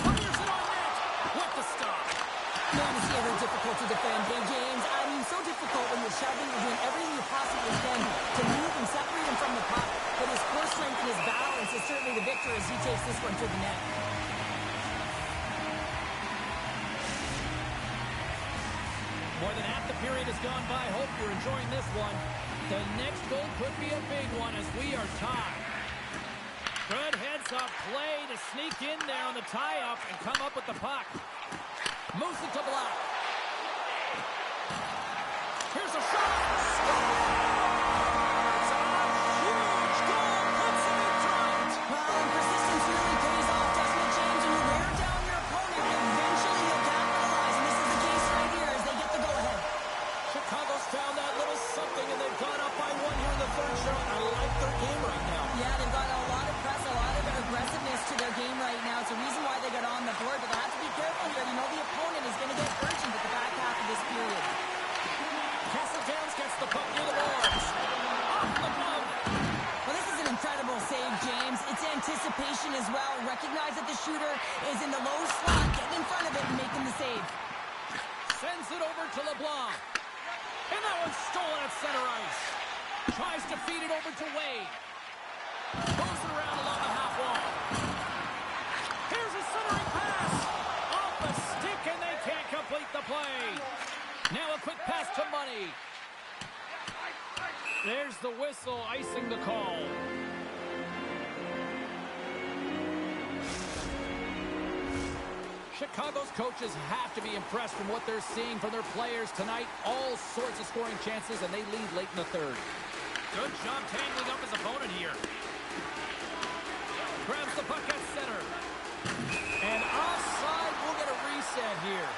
Fires it on net with the stop.
Man, is he ever difficult to defend. Hey, James, I mean, so difficult when you're shoving, you're doing everything you possibly can to move and separate him from the puck. But his core strength and his balance is certainly the victor as he takes this one to the net.
More than half the period has gone by. Hope you're enjoying this one. The next goal could be a big one as we are tied. Good heads-up play to sneak in there on the tie-up and come up with the puck. Moves it to block. Here's a shot. It's a huge goal. Puts him in front.
Well, and persistence really pays off, doesn't it, James? When you wear down your opponent, eventually you'll capitalize. And this is the case right here as they get the go-ahead.
Chicago's found that little something, and they've gone up by one here in the third shot. I like their game right now.
Yeah, they've got a lot of press, a lot of aggressiveness to their game right now. It's a reason why they got on the board, but they have to be careful here. You know the opponent is going to get urgent at the back half of this period.
Castle-Towns gets the puck near the boards. Off the glove.
Well, this is an incredible save, James. It's anticipation as well. Recognize that the shooter is in the low slot. Get in front of it and making the save.
Sends it over to LeBlanc. And that one's stolen at center ice. Tries to feed it over to Wade. Moves it around along the half wall. Here's a centering pass. Off the stick, and they can't complete the play. Now a quick pass to Money. There's the whistle, icing the call. Chicago's coaches have to be impressed from what they're seeing from their players tonight. All sorts of scoring chances, and they lead late in the third.
Good job tangling up his opponent here.
Grabs the puck at center. And offside, we'll get a reset here.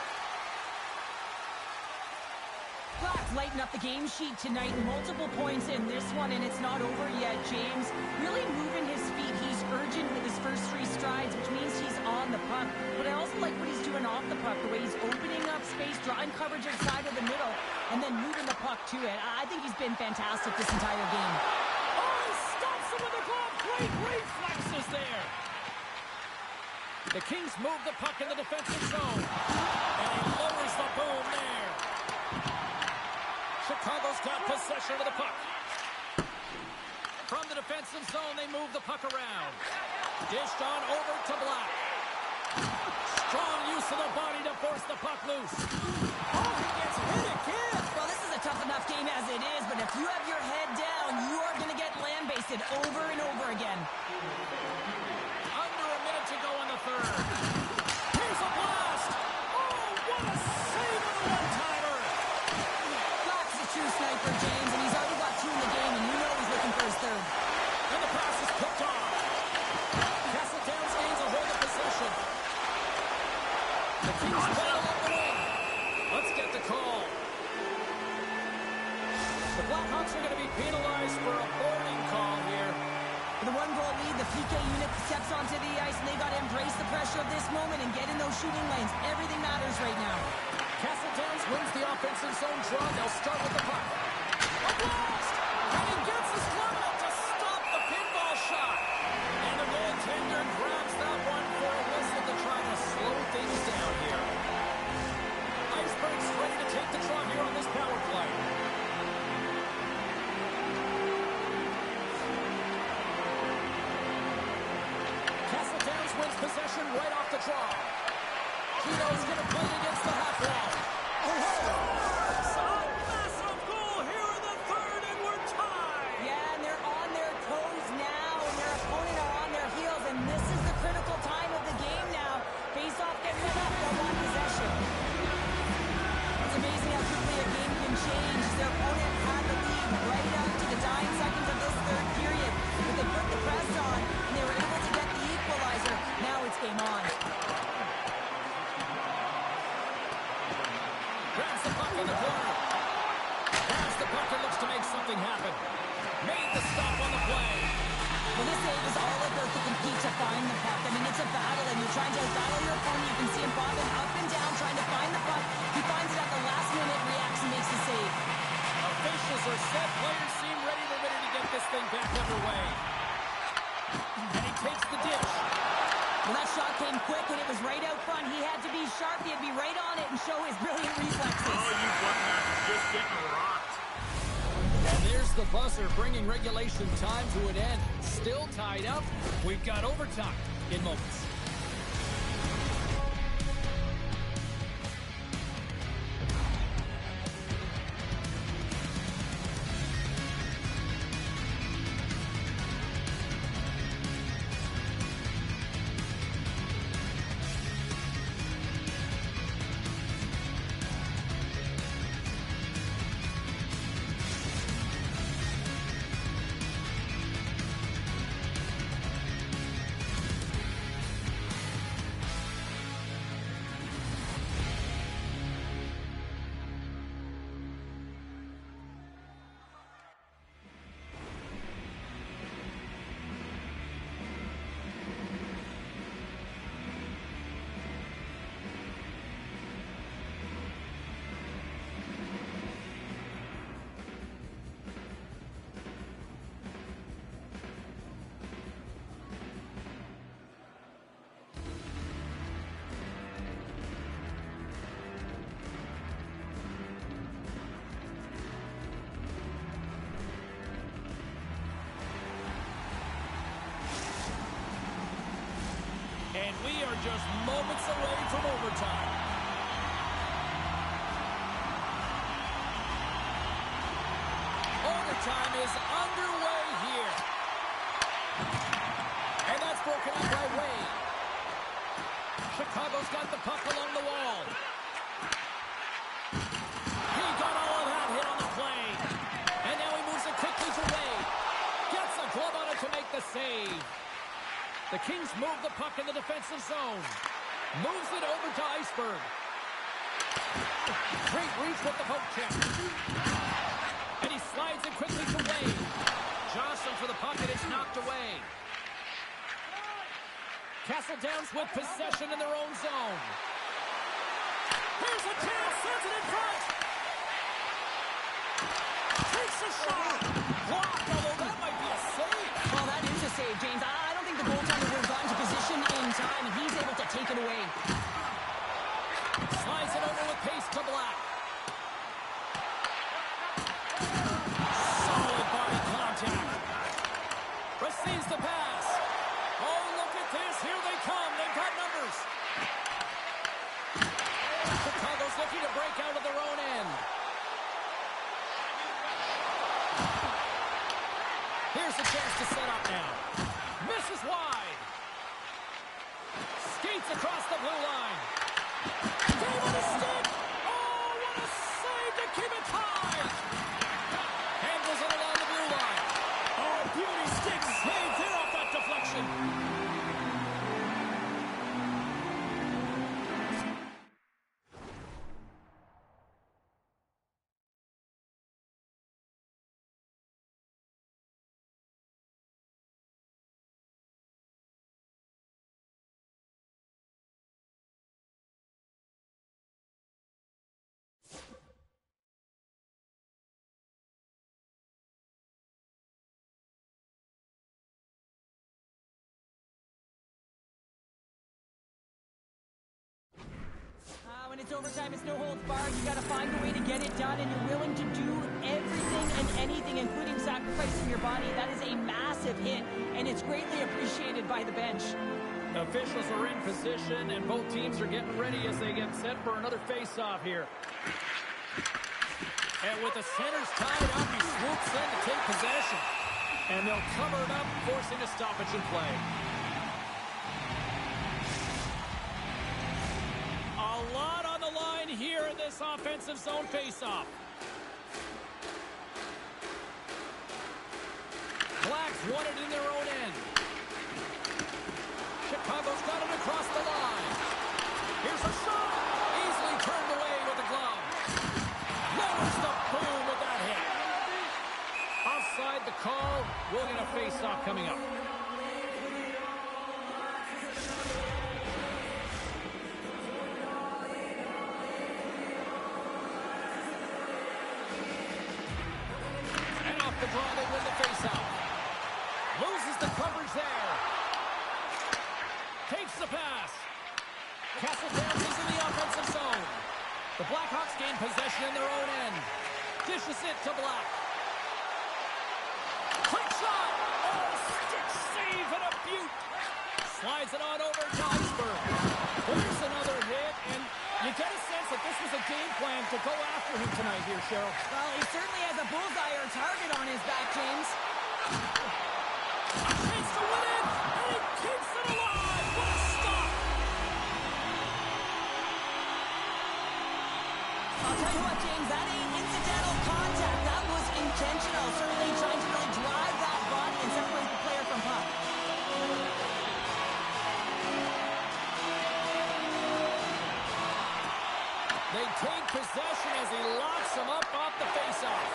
Blacks lighten up the game sheet tonight. Multiple points in this one, and it's not over yet. James really moving his feet. He's urgent with his first 3 strides, which means he's on the puck. But I also like what he's doing off the puck, the way he's opening up space, drawing coverage inside of the middle, and then moving the puck to it. I think he's been fantastic this entire game.
Oh, he stops him with the glove. Great reflexes there. The Kings move the puck in the defensive zone. And he lowers the boom there. Chicago's got possession of the puck. From the defensive zone, they move the puck around. Dished on over to Black. Strong use of the body to force the puck loose.
Oh, he gets hit again. Well, this is a tough enough game as it is, but if you have your head down, you are going to get land-basted over and over again.
Under a minute to go in the third. Here's a blast. Oh, what a save with a one-timer.
Black's a true sniper, James, and he's already got 2 in the game, and you know he's looking for his third.
And the pass is picked off. Castle Downs gains a hold of possession. The Kings play along the wing. Let's get the call. The Blackhawks are going to be penalized for a boarding call here.
With a 1-goal lead, the PK unit steps onto the ice, and they got to embrace the pressure of this moment and get in those shooting lanes. Everything matters right now.
Castle Downs wins the offensive zone draw. They'll start with the puck. A blast! And he gets his glove out to stop the pinball shot. And the goaltender grabs that one for a whistle to try to slow things down here. Iceberg's ready to take the draw here on this power play. Castle Downs wins possession right off the draw. Gino's going to play it against the half wall.
A massive goal here in the third, and we're tied.
Yeah, and they're on their toes now, and their opponent are on their heels, and this is the critical time of the game now. Face-off gets them up, they'll want possession. It's amazing how quickly a game can change. Their opponent had the lead right up to the dying seconds of this third period, but they put the press on, and they were able to get the equalizer. Now it's game on.
Grabs the puck in the corner. Grabs the puck and looks to make something happen. Made the stop on the play.
Well, this save is all about to compete to find the puck. I mean, it's a battle, and you're trying to battle your opponent. You can see him bobbing up and down, trying to find the puck. He finds it at the last minute, reacts and makes the save.
Officials are set. Players seem ready to get this thing back underway. And he takes the dish.
Well, that shot came quick, and it was right out front. He had to be sharp. He had to be right on it and show his brilliant reflexes.
Oh, you Bucknats just getting rocked.
And there's the buzzer, bringing regulation time to an end. Still tied up. We've got overtime in moments. And we are just moments away from overtime. overtime is underway here. And that's broken up by Wade. Chicago's got the puck along the wall. He got all of that hit on the play. And now he moves it quickly to Wade. Gets a glove on it to make the save. The Kings move the puck in the defensive zone. Moves it over to Iceberg. Great reach with the poke check. And he slides it quickly to Wade. Johnson for the puck, and it's knocked away. Castle Downs with possession in their own zone. Here's a chance, sends it in front. Takes a shot. Blocked, although that might be a save.
Well, that is a save, James. I don't think the goaltender would have gotten to position in time, and he's able to take it away.
Slides it over with pace to Black. Solid body contact. Receives the pass. Oh, look at this. Here they come. They've got numbers. Chicago's looking to break out of their own end. Here's a chance to set up now. Misses wide. Skates across the blue line. Game on a stick. Oh, what a save to keep it tied. Handles it along the blue line. Oh, beauty stick save there off that deflection.
When it's overtime, it's no holds barred. You got to find a way to get it done, and you're willing to do everything and anything, including sacrificing your body. That is a massive hit, and it's greatly appreciated by the bench.
Officials are in position, and both teams are getting ready as they get set for another face-off here. And with the centers tied up, he swoops in to take possession. And they'll cover it up, forcing a stoppage in play. A lot on the line here in this offensive zone face-off. Blacks won it in their own end. Chicago's got it across the line. Here's a shot. Easily turned away with the glove. Lowers the boom with that hit. Offside the call. We'll get a face-off coming up. And off the draw, they win the face-off. Loses the coverage there. Takes the pass. Castle Downs is in the offensive zone. The Blackhawks gain possession in their own end. Dishes it to Black. Quick shot. Oh, stick save and a beaut. Slides it on over to Iceberg. There's another hit, and you get a sense that this was a game plan to go after him tonight here, Cheryl.
Well, he certainly has a bullseye or target on his back, James.
A chance to win it, and he keeps it alive. What a stop.
I'll tell you what, James, that ain't incidental contact. That was intentional. Certainly trying to really drive that body and separate the player from puck.
They take possession as he locks him up off the faceoff.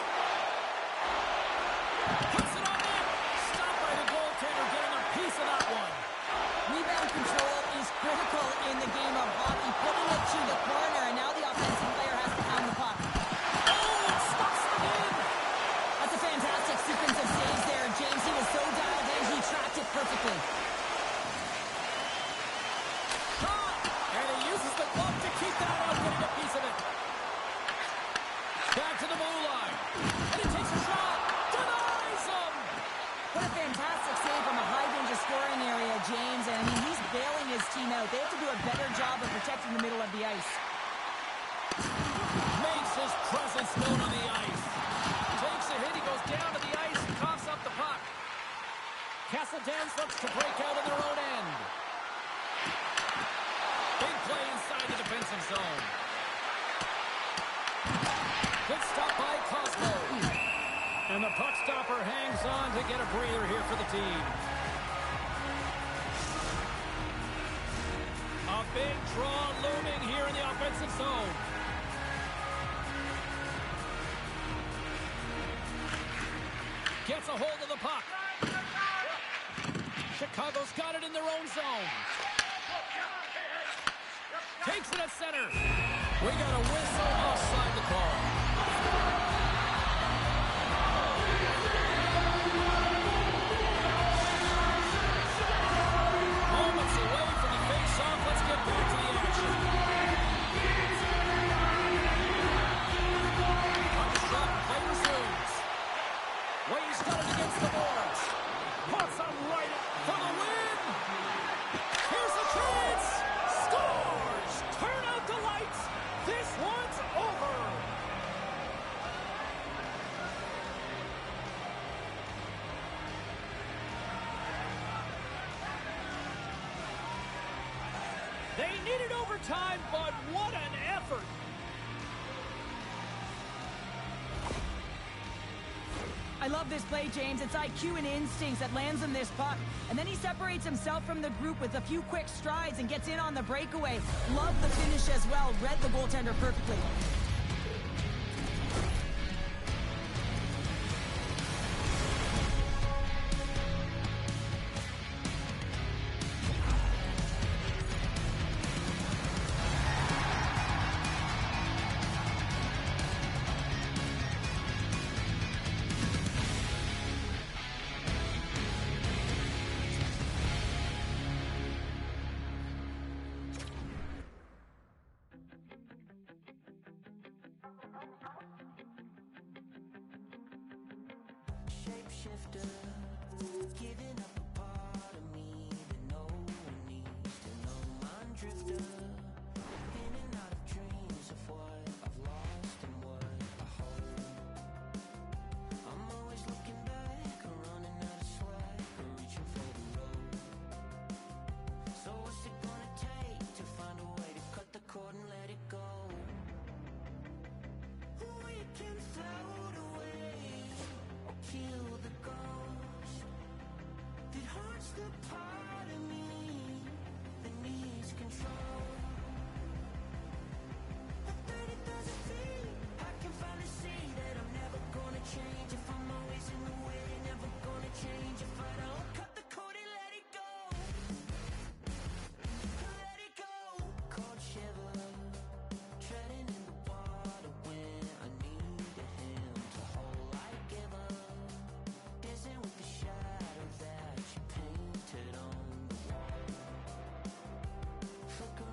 Puts it on net. Stopped by the goaltender, getting a piece of that one.
Rebound control is critical in the game of hockey. Putting it to the corner, and now the offensive player has to pound the puck.
Oh, it stops the game.
That's a fantastic sequence of saves there, James. He was so dialed in, he tracked it perfectly.
Shot. And he uses the glove to keep that out, getting a piece of it. Back to the blue line. And he takes a shot. Denies him.
What a fantastic save from a high-danger scoring area, James. And I mean, he's bailing his team out. They have to do a better job of protecting the middle of the ice.
Makes his presence known on the ice. Takes a hit. He goes down to the the puck stopper hangs on to get a breather here for the team. A big draw looming here in the offensive zone. Gets a hold of the puck. Chicago's got it in their own zone. Takes it at center. We got a whistle offside the call. Moments away from the face-off. Let's get back to the action. Puck is dropped. Play resumes. Wade's got it against the boards. Puts on right for the win. Here's the chance. Scores. Turn out the lights. This one's over. They needed overtime, but what an effort.
I love this play, James. It's IQ and instincts that lands him this puck. And then he separates himself from the group with a few quick strides and gets in on the breakaway. Love the finish as well. Read the goaltender perfectly.
Shapeshifter, giving up a part of me that no one needs to know. Mind drifter, in and out of dreams of what I've lost and what I hold. I'm always looking back, running out of swag, reaching for the road. So what's it gonna take to find a way to cut the cord and let it go? We can float away or kill the ghost that haunts the part of me that needs control. At 30,000 feet, I can finally see that I'm never gonna change. If I'm always in the way, never gonna change. If I don't cut the cord and let it go, let it go. Cold shiver, treading in the water when I need a hand to hold. I give up, dancing with the shadow that you painted on the wall. Flicker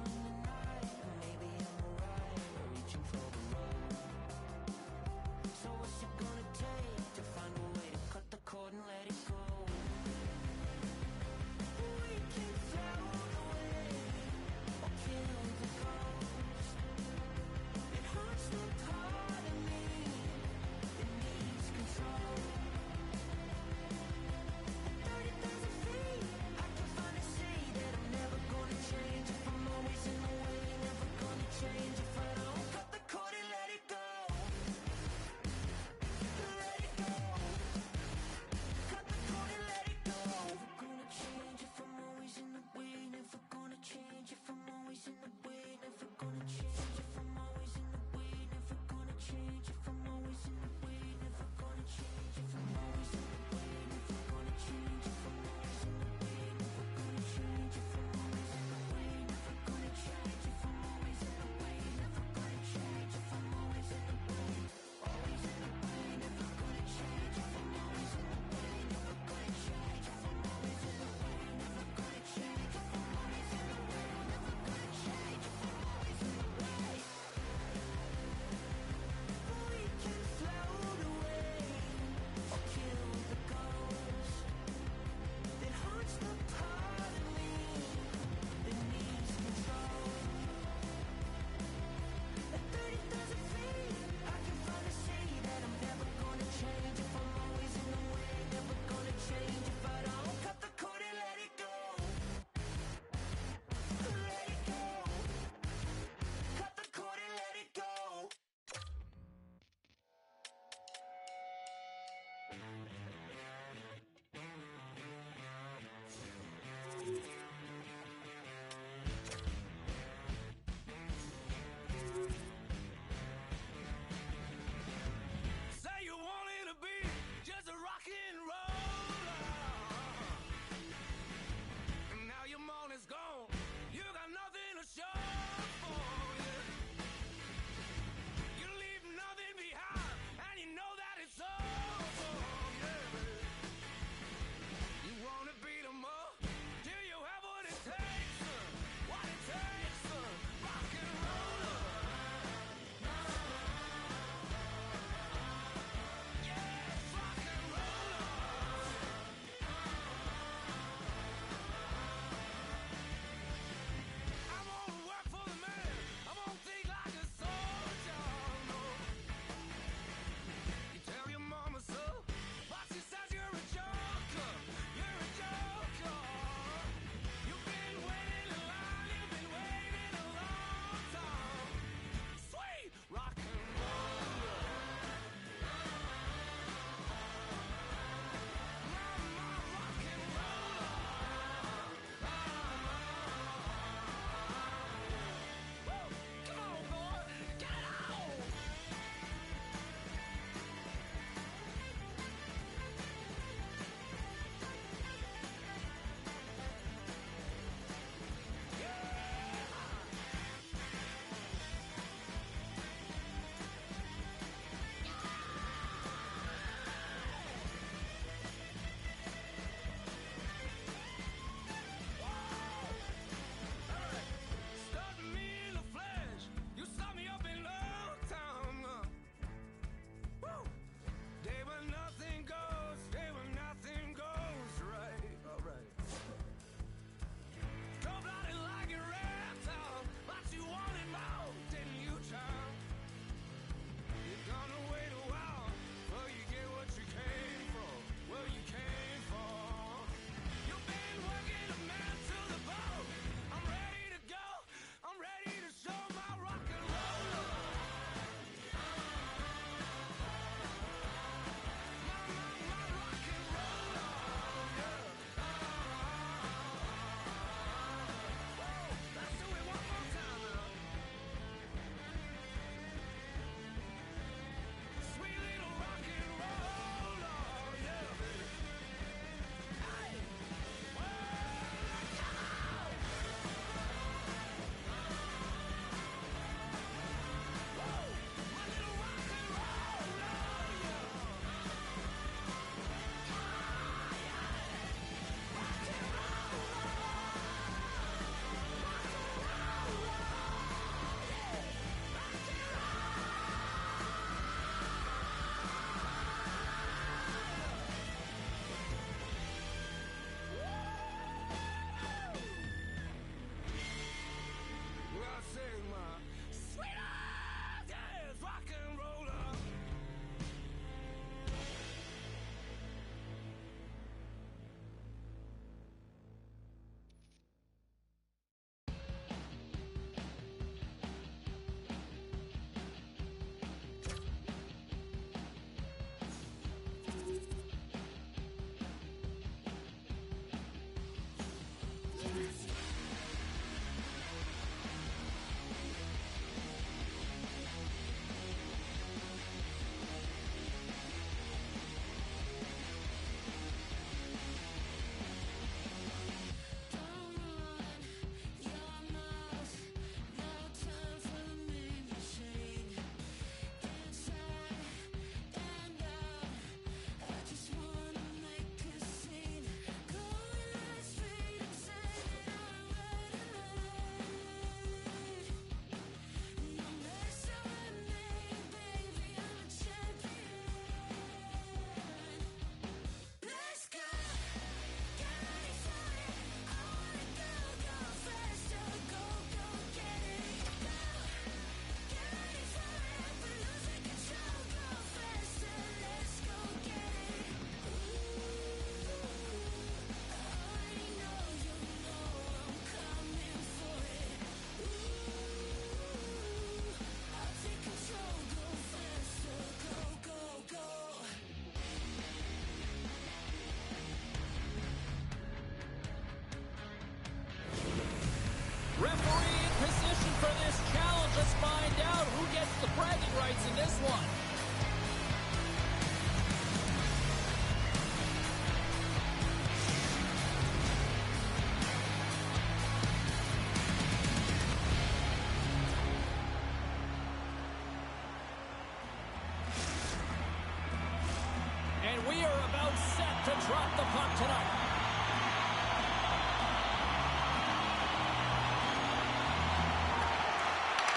And we are about set to drop the puck tonight.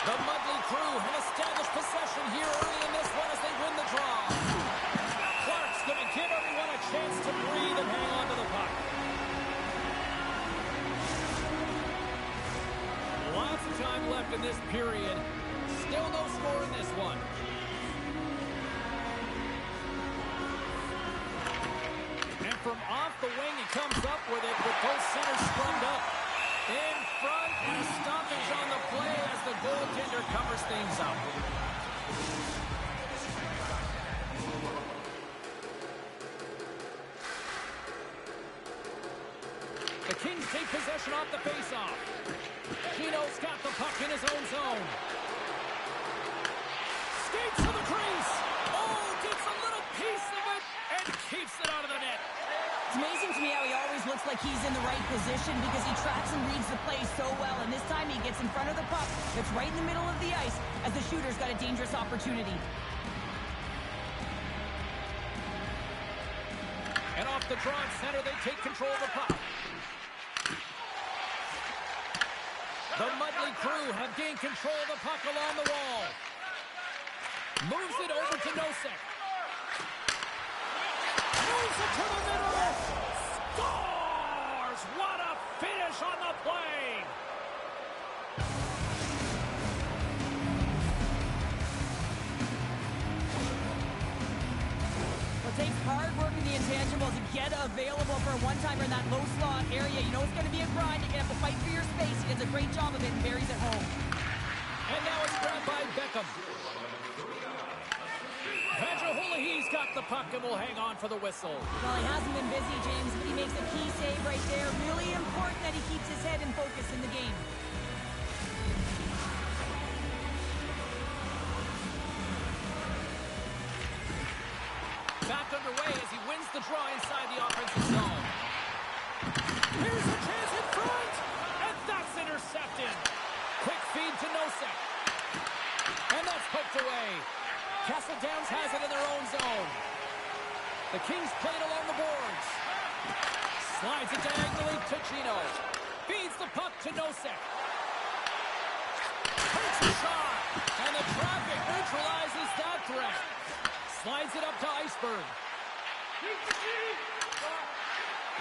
The Mudley crew have established possession here early in this one as they win the draw. Clark's going to give everyone a chance to breathe and hang on to the puck. Lots of time left in this period. Still no score in this one. And from off the wing, he comes up with it with both centers sprung up. In front, and a stoppage on the play as the goaltender covers things up. The Kings take possession off the faceoff. Chino's got the puck in his own zone. Skates to the crease. Oh, gets a little piece of it and keeps it out of the net.
It's amazing to me how he always looks like he's in the right position because he tracks and reads the play so well. And this time he gets in front of the puck that's right in the middle of the ice as the shooter's got a dangerous opportunity.
And off the draw at center, they take control of the puck. The Mudley crew have gained control of the puck along the wall. Moves it over to Nosek. Moves it to the middle. Scores! What a finish on the play!
It takes hard work in the intangible to get available for a one-timer in that low slot area. You know it's going to be a grind. You're going to have to fight for your space. He does a great job of it and buries it home.
And now it's grabbed by Beckham. He's got the puck and will hang on for the whistle.
Well, he hasn't been busy, James, but he makes a key save right there. Really important that he keeps his head in focus in the game.
Back underway as he wins the draw inside the offensive zone. Here's a chance in front, and that's intercepted. Quick feed to Nosek. And that's poked away. Castle Downs has it in their own zone. The Kings play it along the boards. Slides it diagonally to Chino. Feeds the puck to Nosek. Takes a shot, and the traffic neutralizes that threat. Slides it up to Iceberg.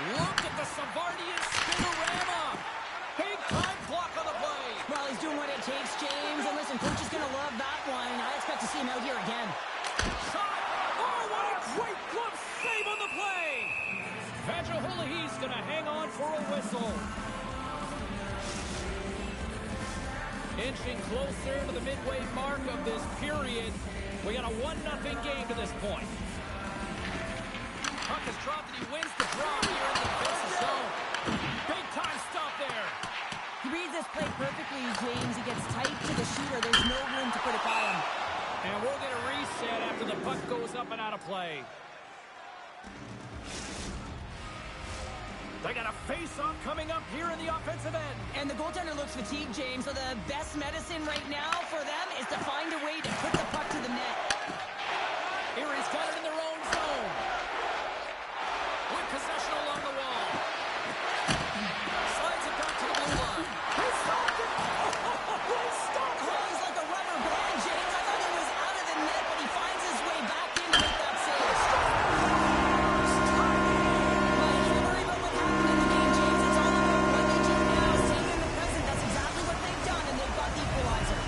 Look at the Savardian spinorama. Big time block on the play.
Well, he's doing what it takes, James. And listen, coach is going to love that one. I expect to see him out here again.
Shot. Oh, what a great glove save on the play. Vajahulahi's going to hang on for a whistle. Inching closer to the midway mark of this period. We got a 1-0 game to this point. Puck is dropped and he wins the draw here in the defensive zone. Big time stop there.
He reads this play perfectly, James. He gets tight to the shooter. There's no room to put it by him.
And we'll get a reset after the puck goes up and out of play. They got a face-off coming up here in the offensive end.
And the goaltender looks fatigued, James. So the best medicine right now for them is to find a way to put the puck to the net.
Erie's got it in their own zone. With possession along the wall. Slides it back to the blue line. He stopped it! He stopped it!
Oh, he's like a rubber band, James. I thought he was out of the net, but he finds his way back in to make that save. Well, you can't worry about what happened in the game, James. It's all about what they do now. Staying in the present, that's exactly what they've done, and they've got the equalizer.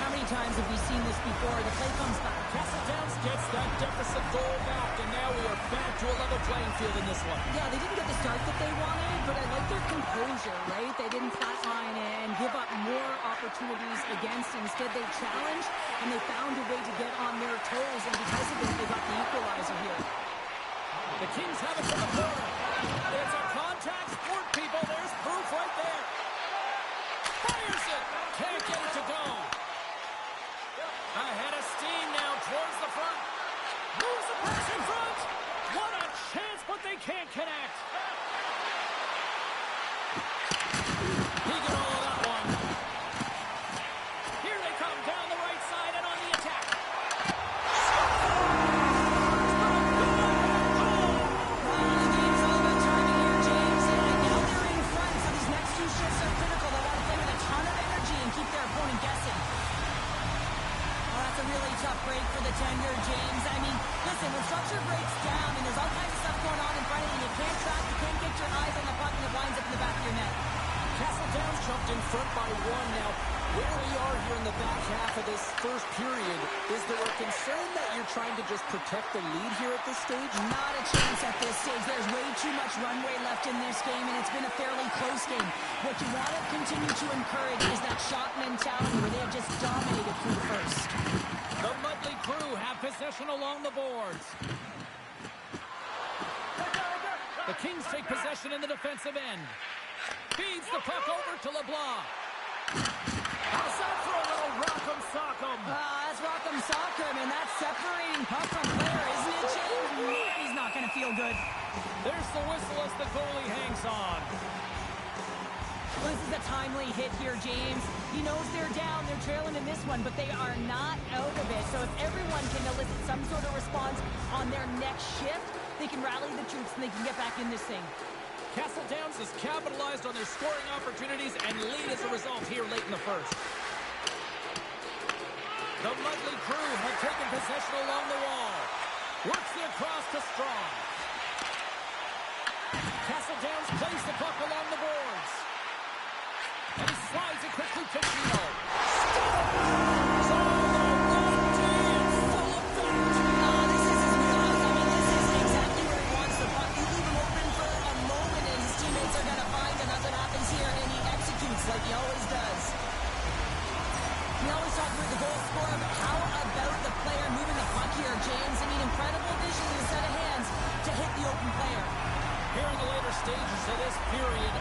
How many times have we seen this before? The play comes back.
Castle Downs gets that deficit goal back, and now we are back to a level playing field in this one.
Yeah, they didn't get the start that they wanted, but I like their composure, right? They didn't flatline and give up more opportunities against. Instead, they challenged, and they found a way to get on their toes, and because of it, they got the equalizer here.
The Kings have it from the corner. It's a contact sport, people. There's proof right there. Fires it. Can't get it to go. Ahead of steam now towards the front. Moves the pass in front. What a chance, but they can't connect. He got all of that one. Here they come down the right side and on the attack.
tough break for the tender, James. I mean, listen, when structure breaks down and there's all kinds of stuff going on in front of you, you can't track, you can't get your eyes on the puck and it winds up in the back of your net.
Castle Downs jumped in front by 1 now. Where we are here in the back half of this first period, is there a concern that you're trying to just protect the lead here at this stage?
Not a chance at this stage. There's way too much runway left in this game, and it's been a fairly close game. What you want to continue to encourage is that shot mentality where they have just dominated through the first.
The Mudley crew have possession along the boards. The Kings take possession in the defensive end. Feeds the puck over to LeBlanc. Outside for a little rock'em sock'em.
That's rock'em sock'em, and that's separating puck from player, isn't it, Chel? He's not going to feel good.
There's the whistle as the goalie hangs on.
Well, this is a timely hit here, James. He knows they're down, they're trailing in this one, but they are not out of it. So if everyone can elicit some sort of response on their next shift, they can rally the troops and they can get back in this thing.
Castle Downs has capitalized on their scoring opportunities and lead as a result here late in the first. The Mudley crew have taken possession along the wall. Works the cross to Strong. Castle Downs plays the puck along the boards. And he slides it quickly to Chel.
Like he always does. We always talk about the goal scorer, but how about the player moving the puck here, James? I mean, incredible vision and a set of hands to hit the open player.
Here in the later stages of this period,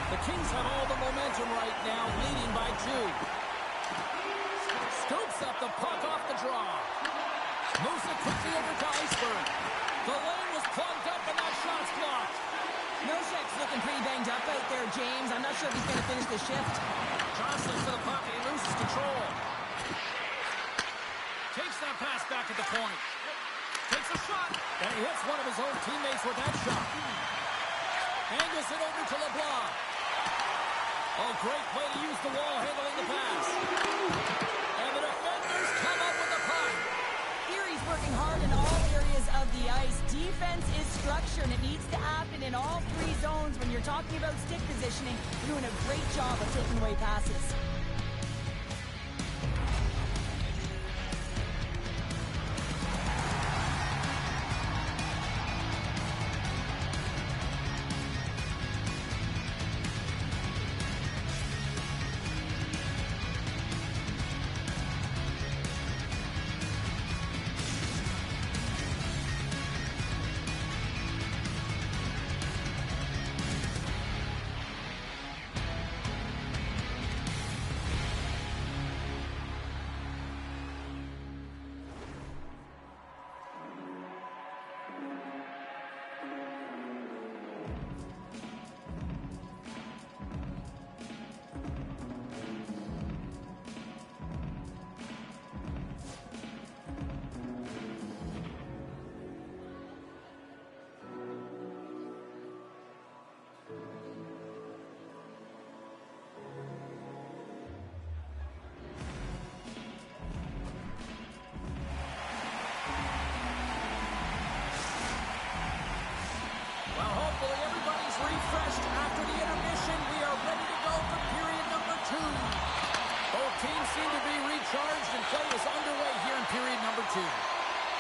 the Kings have all the momentum right now, leading by 2. Scoops up the puck off the draw. Moves it quickly over to Iceberg. The lane was plugged up and that shot's blocked.
Nosek's looking pretty banged up out there, James. I'm not sure if he's going to finish the shift.
Johnson for the puck, he loses control. Takes that pass back at the point. Takes a shot, and he hits one of his own teammates with that shot. Angles it over to LeBlanc. Oh, great play to use the wall handling the pass. And the defenders come up with the puck.
Erie's working hard in all areas of the ice. Defense is structure, and it needs to happen in all 3 zones. When you're talking about stick positioning, you're doing a great job of taking away passes.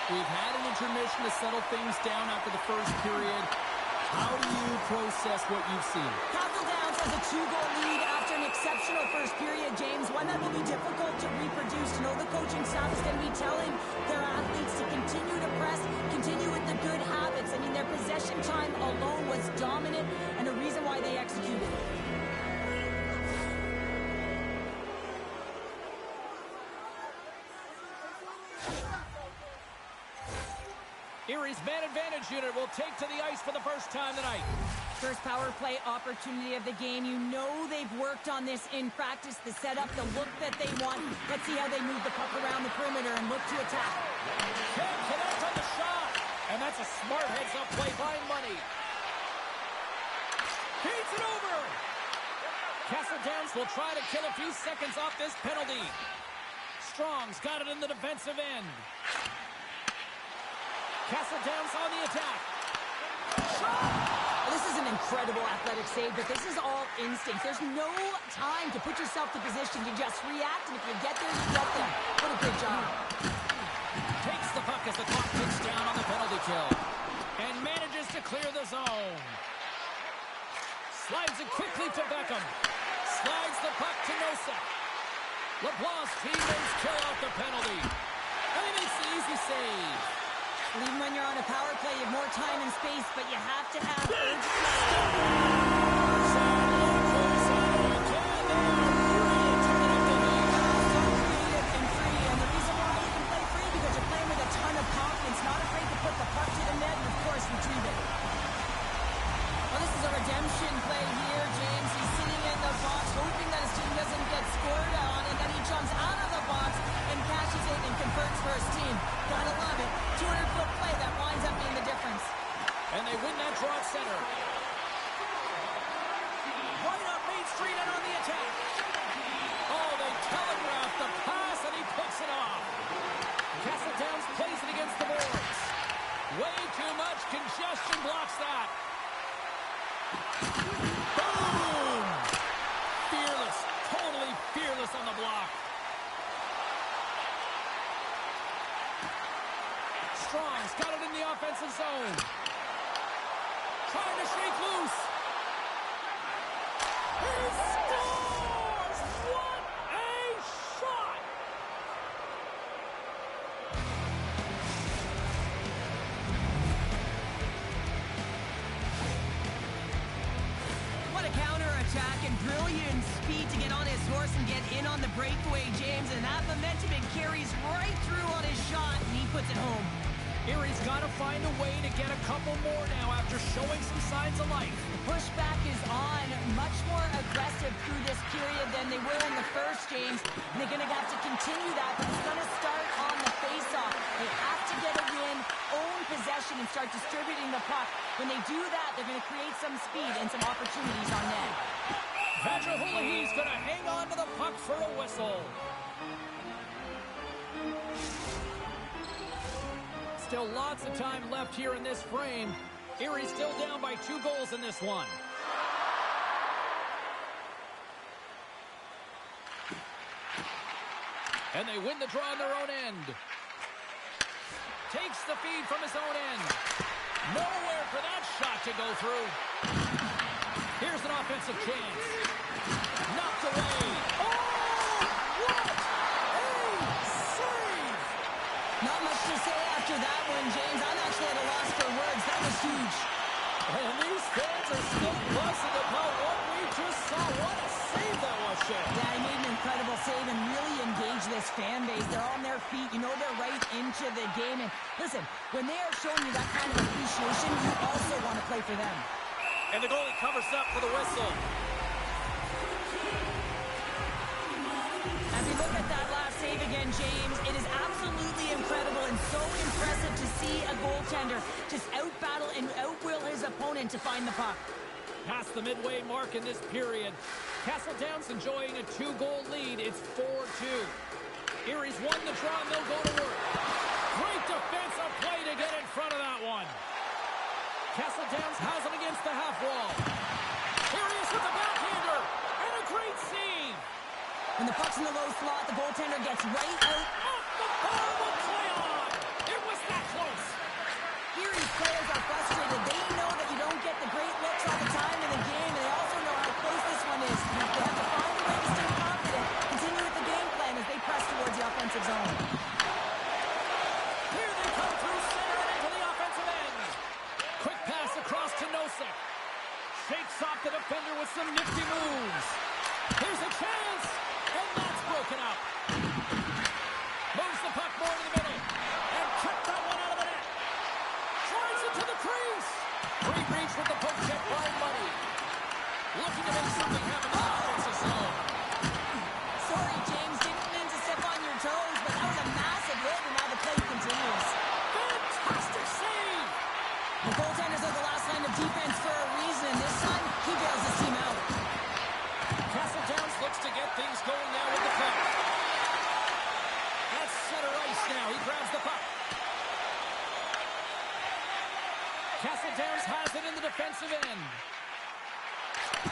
We've had an intermission to settle things down after the first period. How do you process what you've seen?
Castle Downs has a 2-goal lead after an exceptional first period, James. One that will be difficult to reproduce. You know, the coaching staff is going to be telling their athletes to continue to press, continue with the good habits. I mean, their possession time alone was dominant, and the reason why they executed.
Erie's man advantage unit will take to the ice for the first time tonight.
First power play opportunity of the game. You know they've worked on this in practice, the setup, the look that they want. Let's see how they move the puck around the perimeter and look to attack.
Can't connect on the shot. And that's a smart heads-up play by Money. Feeds it over. Castle Downs will try to kill a few seconds off this penalty. Strong's got it in the defensive end. Castledown's on the attack.
Well, this is an incredible athletic save, but this is all instinct. There's no time to put yourself to position to just react, and if you get there, you get there. What a great job.
Takes the puck as the clock ticks down on the penalty kill. And manages to clear the zone. Slides it quickly to Beckham. Slides the puck to Nosek. LeBlanc's teammates kill out the penalty. And he makes the easy save.
Even when you're on a power play, you have more time and space, but you have to have redemption play here, James. He's sitting in the box, hoping that his team doesn't get scored on, and then he jumps out of the box and cashes in and converts for his team. Gotta love it. 200-foot play that winds up being the difference.
And they win that draw at center. Right up Main Street and on the attack. Oh, they telegraph the pass, and he picks it off. Castledowns plays it against the boards. Way too much congestion blocks that. Boom! Fearless, totally fearless on the block. Strong's got it in the offensive zone. Trying to shake loose. He scores! What a shot!
What a counter-attack and brilliant speed to get on his horse and get in on the breakaway, James. And that momentum, it carries right through on his shot, and he puts it home.
Erie's got to find a way to get a couple more now after showing some signs of life.
The pushback is on, much more aggressive through this period than they were in the first, James. And they're going to have to continue that, but it's going to start on the face-off. They have to get a win, own possession, and start distributing the puck. When they do that, they're going to create some speed and some opportunities on net.
Vadrahulahi's going to hang on to the puck for a whistle. Still lots of time left here in this frame. Erie's still down by 2 goals in this one. And they win the draw on their own end. Takes the feed from his own end. Nowhere for that shot to go through. Here's an offensive chance. Knocked away. Oh, what a save!
Not much to say after that one, James. I'm actually at a loss for words. That was huge.
And these fans are still buzzing about what we just saw. What a save that was, Chel.
Yeah, he made an incredible save and really engaged this fan base. They're on their feet. You know they're right into the game. And listen, when they are showing you that kind of appreciation, you also want to play for them.
And the goalie covers up for the whistle.
As we look at that last save again, James, it is absolutely incredible and so impressive to see a goaltender just out-battle and out-will his opponent to find the puck.
Past the midway mark in this period. Castledown's enjoying a 2-goal lead. It's 4-2. Erie's won the draw and they'll go to work. Great defensive play to get in front of that one. Castledowns has it against the half wall. Here he is with the backhander. And a great save.
When the puck's in the low slot, the goaltender gets right out.
Off the bar will play on. It was that close.
Erie's players are frustrated. They know that you don't get the great looks all the time in the game, and they also know how close this one is. They have to find a way to stay confident, continue with the game plan as they press towards the offensive zone.
Here they come through center and into the offensive end. Quick pass across to Nosek. Shakes off the defender with some nifty moves. Here's a chance, and that's broken up. Moves the puck more to the middle, and kept that one out of the net. Drives it to the crease. Great reach with the poke check by Muddy. Looking to make something happen in the offensive zone.
Sorry, James, didn't mean to step on your toes, but that was a massive hit, and now the play continues.
Fantastic save.
The goaltenders are the last line of defense for a reason. This time, he bails his team out.
Castledowns looks to get things going now with the puck. the puck. Castledowns has it in the defensive end.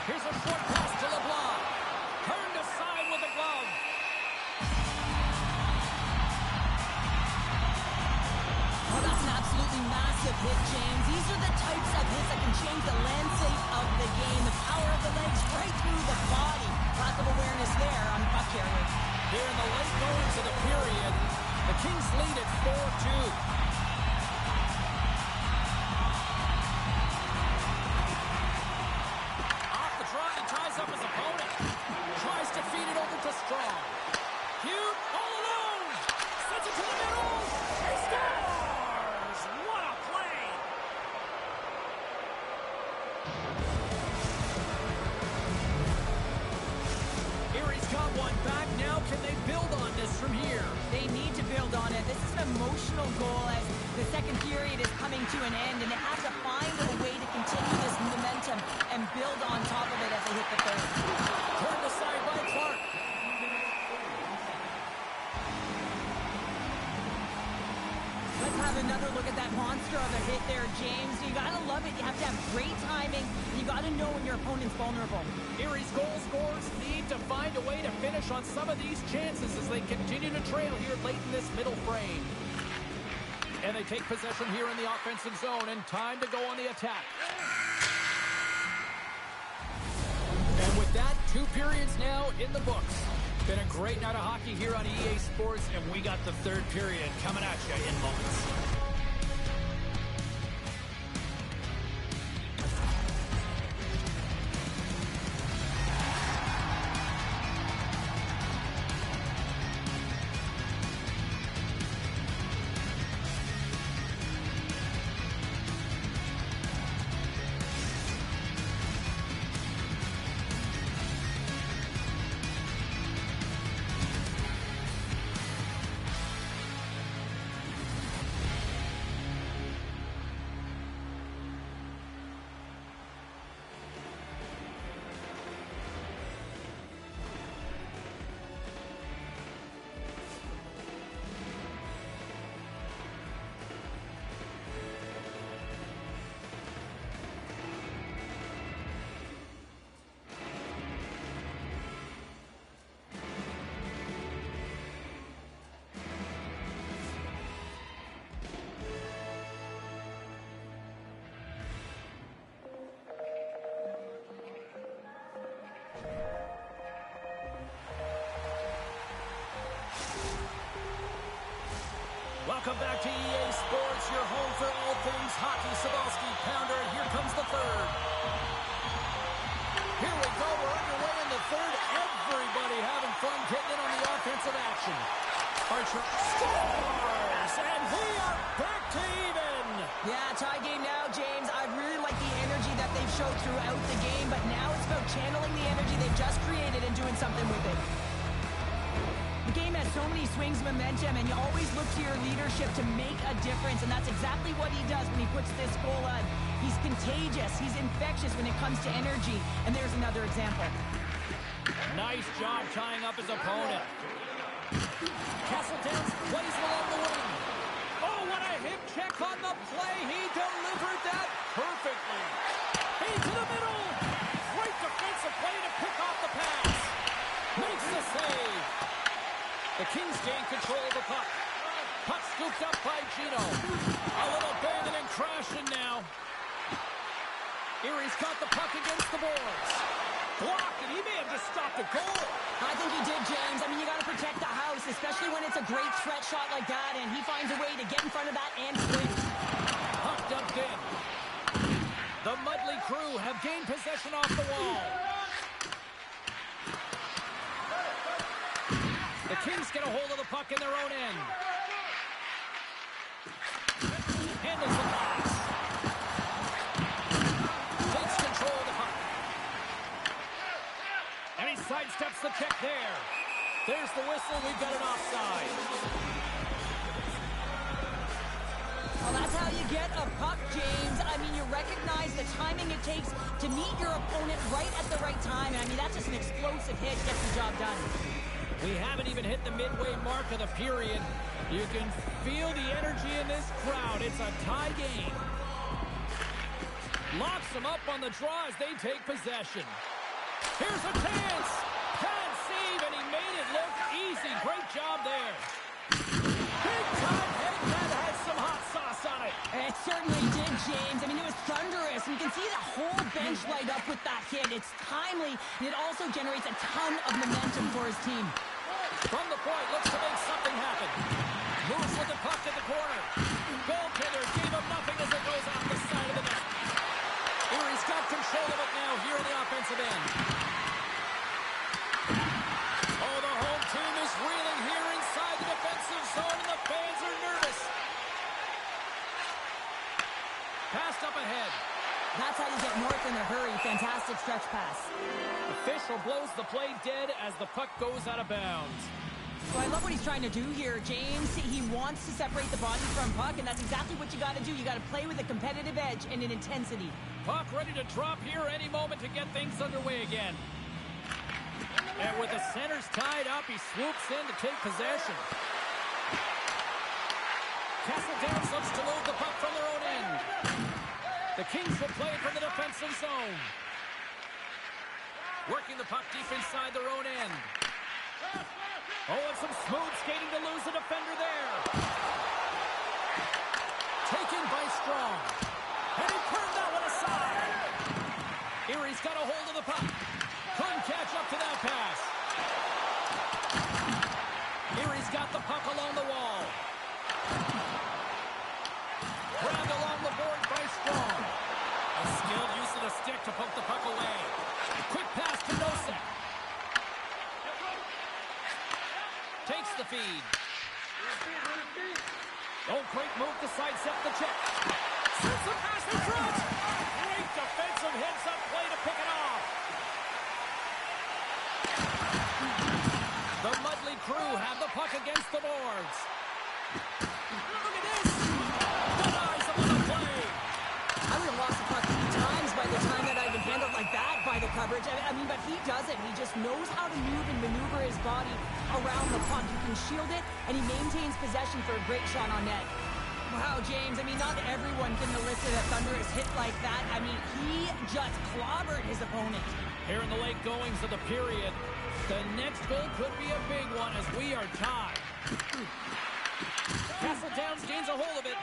Here's a short pass to LeBlanc. Turned aside with a glove.
Oh, that's an absolutely massive hit, James. These are the types of hits that can change the landscape of the game. The power of the legs right through the body. Lack of awareness there on the puck carrier.
Here in the late goings of the period, the Kings lead at 4-2. Ties up his opponent. Tries to feed it over to Strong. Hugh all alone. Sends it to the middle. He scores! What a play! Erie's got one back. Now can they build on this from here?
They need to build on it. This is an emotional goal as the second period is coming to an end, and they have to find a way to continue this momentum and build on top of it as they hit the third.
Turned aside by Clark.
Let's have another look at that monster of a hit there, James. You gotta love it. You have to have great timing. You gotta know when your opponent's vulnerable.
Erie's goal scorers need to find a way to finish on some of these chances as they continue to trail here late in this middle frame. And they take possession here in the offensive zone, and time to go on the attack. And with that, 2 periods now in the books. Been a great night of hockey here on EA Sports, and we got the third period coming at you in moments. Welcome back to EA Sports, your home for all things hockey. Sabalski, Pounder, and here comes the third. Here we go, we're underway in the third. Everybody having fun getting in on the offensive action. Archer scores, and we are back to even.
Yeah, tie game now, James. I really like the energy that they've showed throughout the game, but now it's about channeling the energy they've just created and doing something with it. The game has so many swings of momentum, and you always look to your leadership to make a difference, and that's exactly what he does when he puts this goal on. He's contagious. He's infectious when it comes to energy, and there's another example.
Nice job tying up his opponent. Castledowns plays along the wing. Oh, what a hip check on the play. He delivered that perfectly. Into the middle. Great defensive play to pick off the pass. Makes the save. The Kings gain control of the puck. Puck scooped up by Gino. A little banging and crashing now. Erie's got the puck against the boards. Blocked, and he may have just stopped a goal.
I think he did, James. I mean, you got to protect the house, especially when it's a great threat shot like that, and he finds a way to get in front of that and swing.
Puck dumped in. The Mudley crew have gained possession off the wall. The Kings get a hold of the puck in their own end. Handles the pass. Takes control of the puck. And he sidesteps the check there. There's the whistle. We've got an offside.
Well, that's how you get a puck, James. I mean, you recognize the timing it takes to meet your opponent right at the right time. I mean, that's just an explosive hit. Gets the job done.
We haven't even hit the midway mark of the period. You can feel the energy in this crowd. It's a tie game. Locks them up on the draw as they take possession. Here's a chance. Pad save, and he made it look easy. Great job there. Big time hit that had some hot sauce on it.
It certainly did, James. I mean, it was thunderous. You can see the whole bench light up with that hit. It's timely, and it also generates a ton of momentum for his team.
From the point, looks to make something happen. Moves with the puck in the corner. Goaltender gave him nothing as it goes off the side of the net. Erie's got control of it now here in the offensive end. Oh, the home team is reeling here inside the defensive zone, and the fans are nervous. Passed up ahead.
That's how you get north in a hurry. Fantastic stretch pass.
Official blows the play dead as the puck goes out of bounds.
Well, I love what he's trying to do here, James. He wants to separate the body from puck, and that's exactly what you got to do. You got to play with a competitive edge and an intensity.
Puck ready to drop here any moment to get things underway again. And with the centers tied up, he swoops in to take possession. Castledowns looks to move the puck from their own end. The Kings will play it from the defensive zone. Working the puck deep inside their own end. Oh, and some smooth skating to lose the defender there. Taken by Strong. And he turned that one aside. Erie's got a hold of the puck. Couldn't catch up to that pass. Erie's got the puck along the wall. Grabbed along the board by Strong. A skilled use of the stick to poke the puck away. Quick pass to Nosek. Takes the feed. Oh, great move to sidestep the check. Sends the pass in front. Great defensive heads-up play to pick it off. The Mudley crew have the puck against the boards. Look at this. Denies him on the play.
I would have lost the puck 3 times by the time that I've been handled like that by the coverage. I mean, but he doesn't. He just knows how to move and maneuver his body around the puck. He can shield it, and he maintains possession for a great shot on net. Wow, James, I mean, not everyone can elicit a thunderous hit like that. I mean, he just clobbered his opponent.
Here in the late goings of the period, the next goal could be a big one as we are tied. Castledowns gains a hold of it.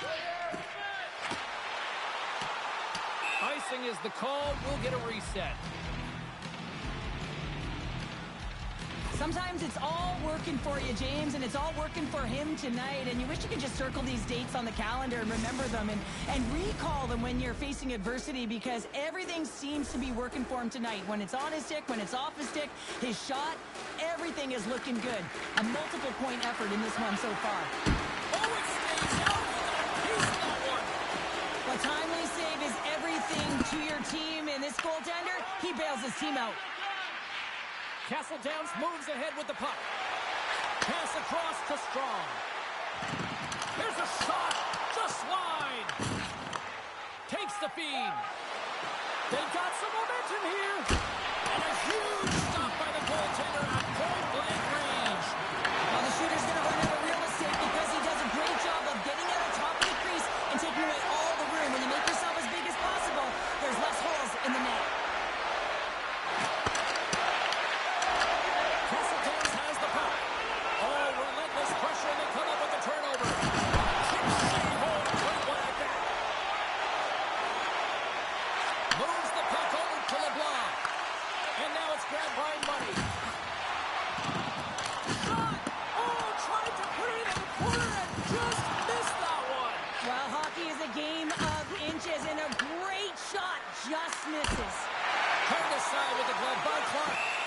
Icing is the call. We'll get a reset.
Sometimes it's all working for you, James, and it's all working for him tonight. And you wish you could just circle these dates on the calendar and remember them and recall them when you're facing adversity, because everything seems to be working for him tonight. When it's on his stick, when it's off his stick, his shot, everything is looking good. A multiple point effort in this one so far.
Oh, it stays out. He's that one.
A timely save is everything to your team, and this goaltender, he bails his team out.
Castledowns moves ahead with the puck. Pass across to Strong. There's a shot, just wide. Takes the feed. They've got some momentum here. And a huge stop by the goaltender at point-blank range.
Well, the shooter's going to run out of real estate because he does a great job of getting out of top of the crease and taking away all the room. When you make yourself as big as possible, there's less holes in the net.
Castledowns has the puck. Oh, relentless pressure, and they come up with the turnover. Chip home, great one at that. Moves the puck over to LeBlanc. And now it's grabbed by Money. Shot! Oh, tried to put it in the corner and just missed that one.
Well, hockey is a game of inches, and a great shot just misses.
Turned aside with the glove by Clark.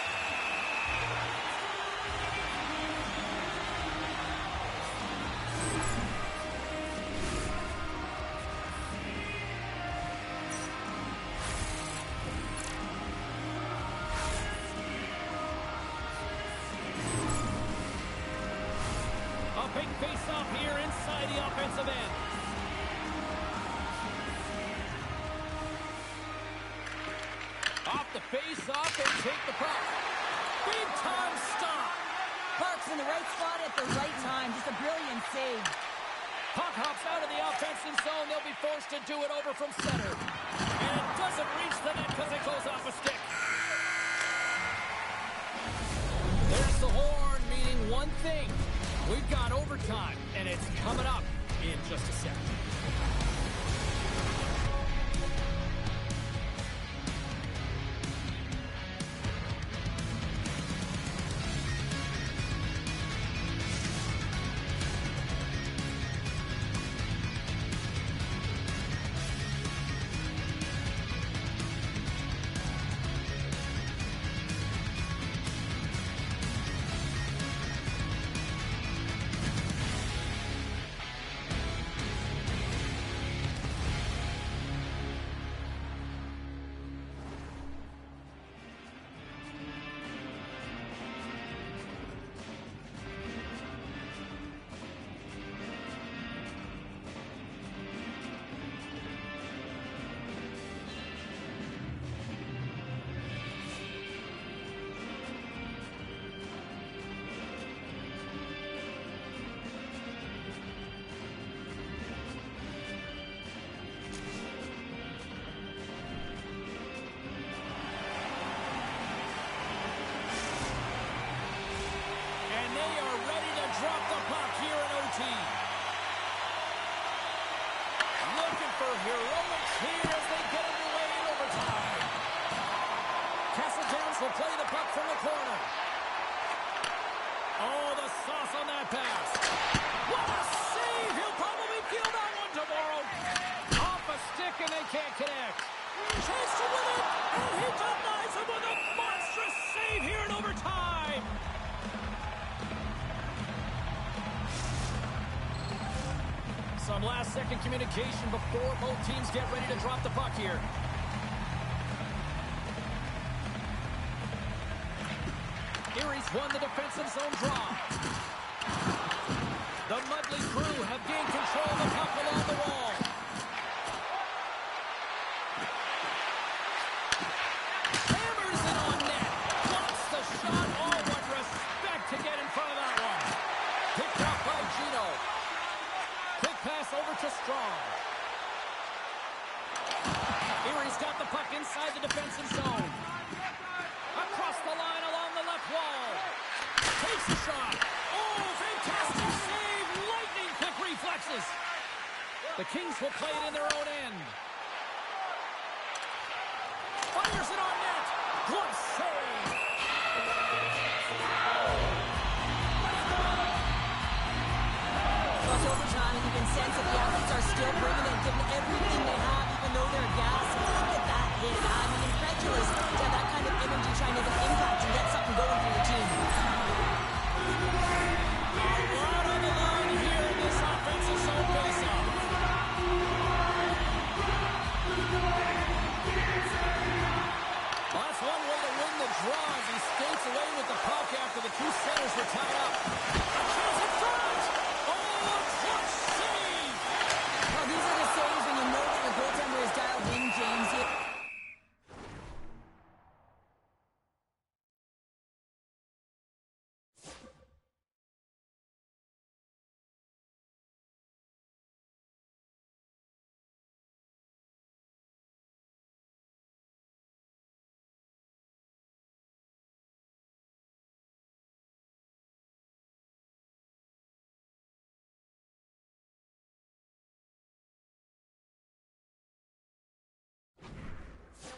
A big face-off here inside the offensive end. Off the face-off, they take the puck. Big time stop.
Parks in the right spot at the right time. Just a brilliant save.
Puck hops out of the offensive zone. They'll be forced to do it over from center. And it doesn't reach the net because it goes off a stick. There's the horn, meaning one thing. We've got overtime, and it's coming up in just a second. Looking for heroics here as they get underway in overtime. Castledowns will play the puck from the corner. Oh, the sauce on that pass. What a save! He'll probably feel that one tomorrow. Off a stick and they can't connect. Chance to win it, and he denies him with a monstrous save here in overtime. Some last-second communication before both teams get ready to drop the puck here. Erie's won the defensive zone draw. The Mudley crew have gained control of the puck along the wall. Hammers it on net. Blocks the shot. Oh, what respect to get in front of that one. Picked up by Gino. Quick pass over to Strong. Erie's got the puck inside the defensive zone. Across the line along the left wall. Takes a shot. Oh, fantastic save. Lightning quick reflexes. The Kings will play it in their own end. Fires it on net. Glove save.
Plus overtime, and you can sense that the athletes are still bringing it, giving everything they have, even though they're gassed. Look at that hit. I'm incredulous to have that kind of energy trying to have an impact and get something going for your team.
A lot on the line here in this offensive zone faceoff. Well, that's one way to win the draw as he skates away with the puck after the two centers were tied up. A chance in front! Oh, a clutch save!
Well, these are the saves when you know that your goaltender is dialed in, James.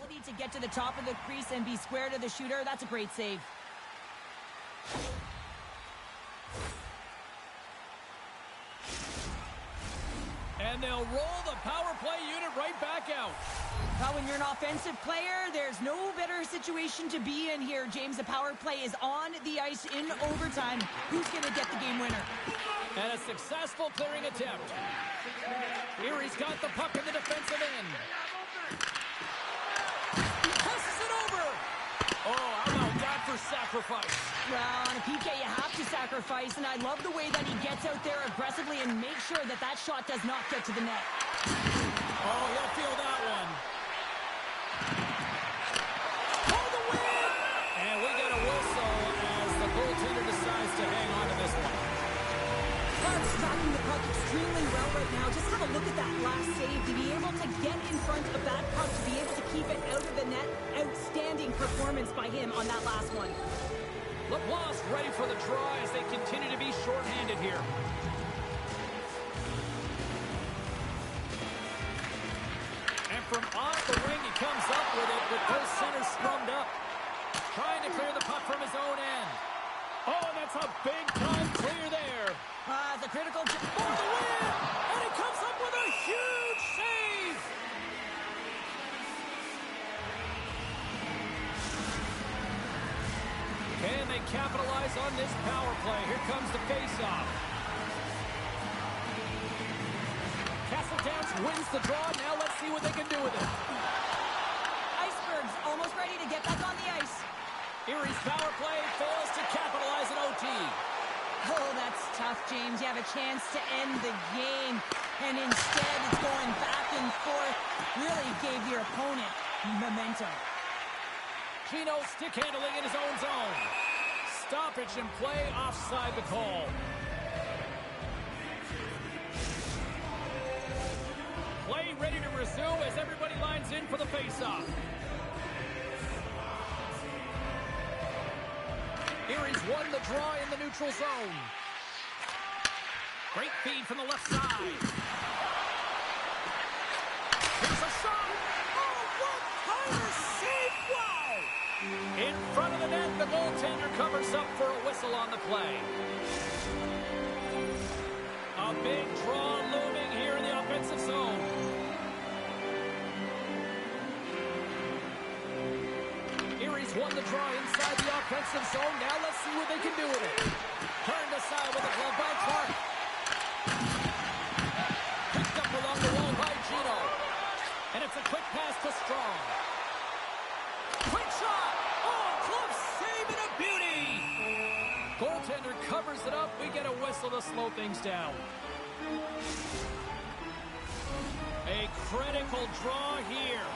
Ability to get to the top of the crease and be square to the shooter, that's a great save.
And they'll roll the power play unit right back out.
Now, when you're an offensive player, there's no better situation to be in here, James. The power play is on the ice in overtime. Who's going to get the game winner?
And a successful clearing attempt. Erie's got the puck in the defensive end. Passes it over. Oh, how about that for sacrifice?
Well, on a PK, you have to sacrifice, and I love the way that he gets out there aggressively and makes sure that that shot does not get to the net.
Oh, he'll feel that one. For the win! And we get a whistle as the goaltender decides to
Sharks tracking the puck extremely well right now. Just have a look at that last save. To be able to get in front of that puck, to be able to keep it out of the net. Outstanding performance by him on that last one.
LeBlanc's ready for the draw as they continue to be shorthanded here. And from off the wing, he comes up with it with both centers scrummed up. Trying to clear the puck from his own end. Oh, and that's a big-time clear there.
The critical
For the win! And he comes up with a huge save! Can they capitalize on this power play? Here comes the face-off. Castle Downs wins the draw. Now let's see what they can do with it.
Icebergs almost ready to get back on the ice.
Erie's power play fails to capitalize in OT.
Oh, that's tough, James. You have a chance to end the game, and instead it's going back and forth. Really gave your opponent momentum.
Gino stick handling in his own zone. Stoppage and play offside the call. Play ready to resume as everybody lines in for the faceoff. Erie's won the draw in the neutral zone. Great feed from the left side. Here's a shot. Oh, what kind of save! Wow! In front of the net, the goaltender covers up for a whistle on the play. A big draw looming here in the offensive zone. Erie's won the draw inside the offensive zone. Now let's see what they can do with it. Turned aside with a glove by Clark. Picked up along the wall by Gino. And it's a quick pass to Strong. Quick shot! Oh, close save and a beauty! Goaltender covers it up. We get a whistle to slow things down. A critical draw here.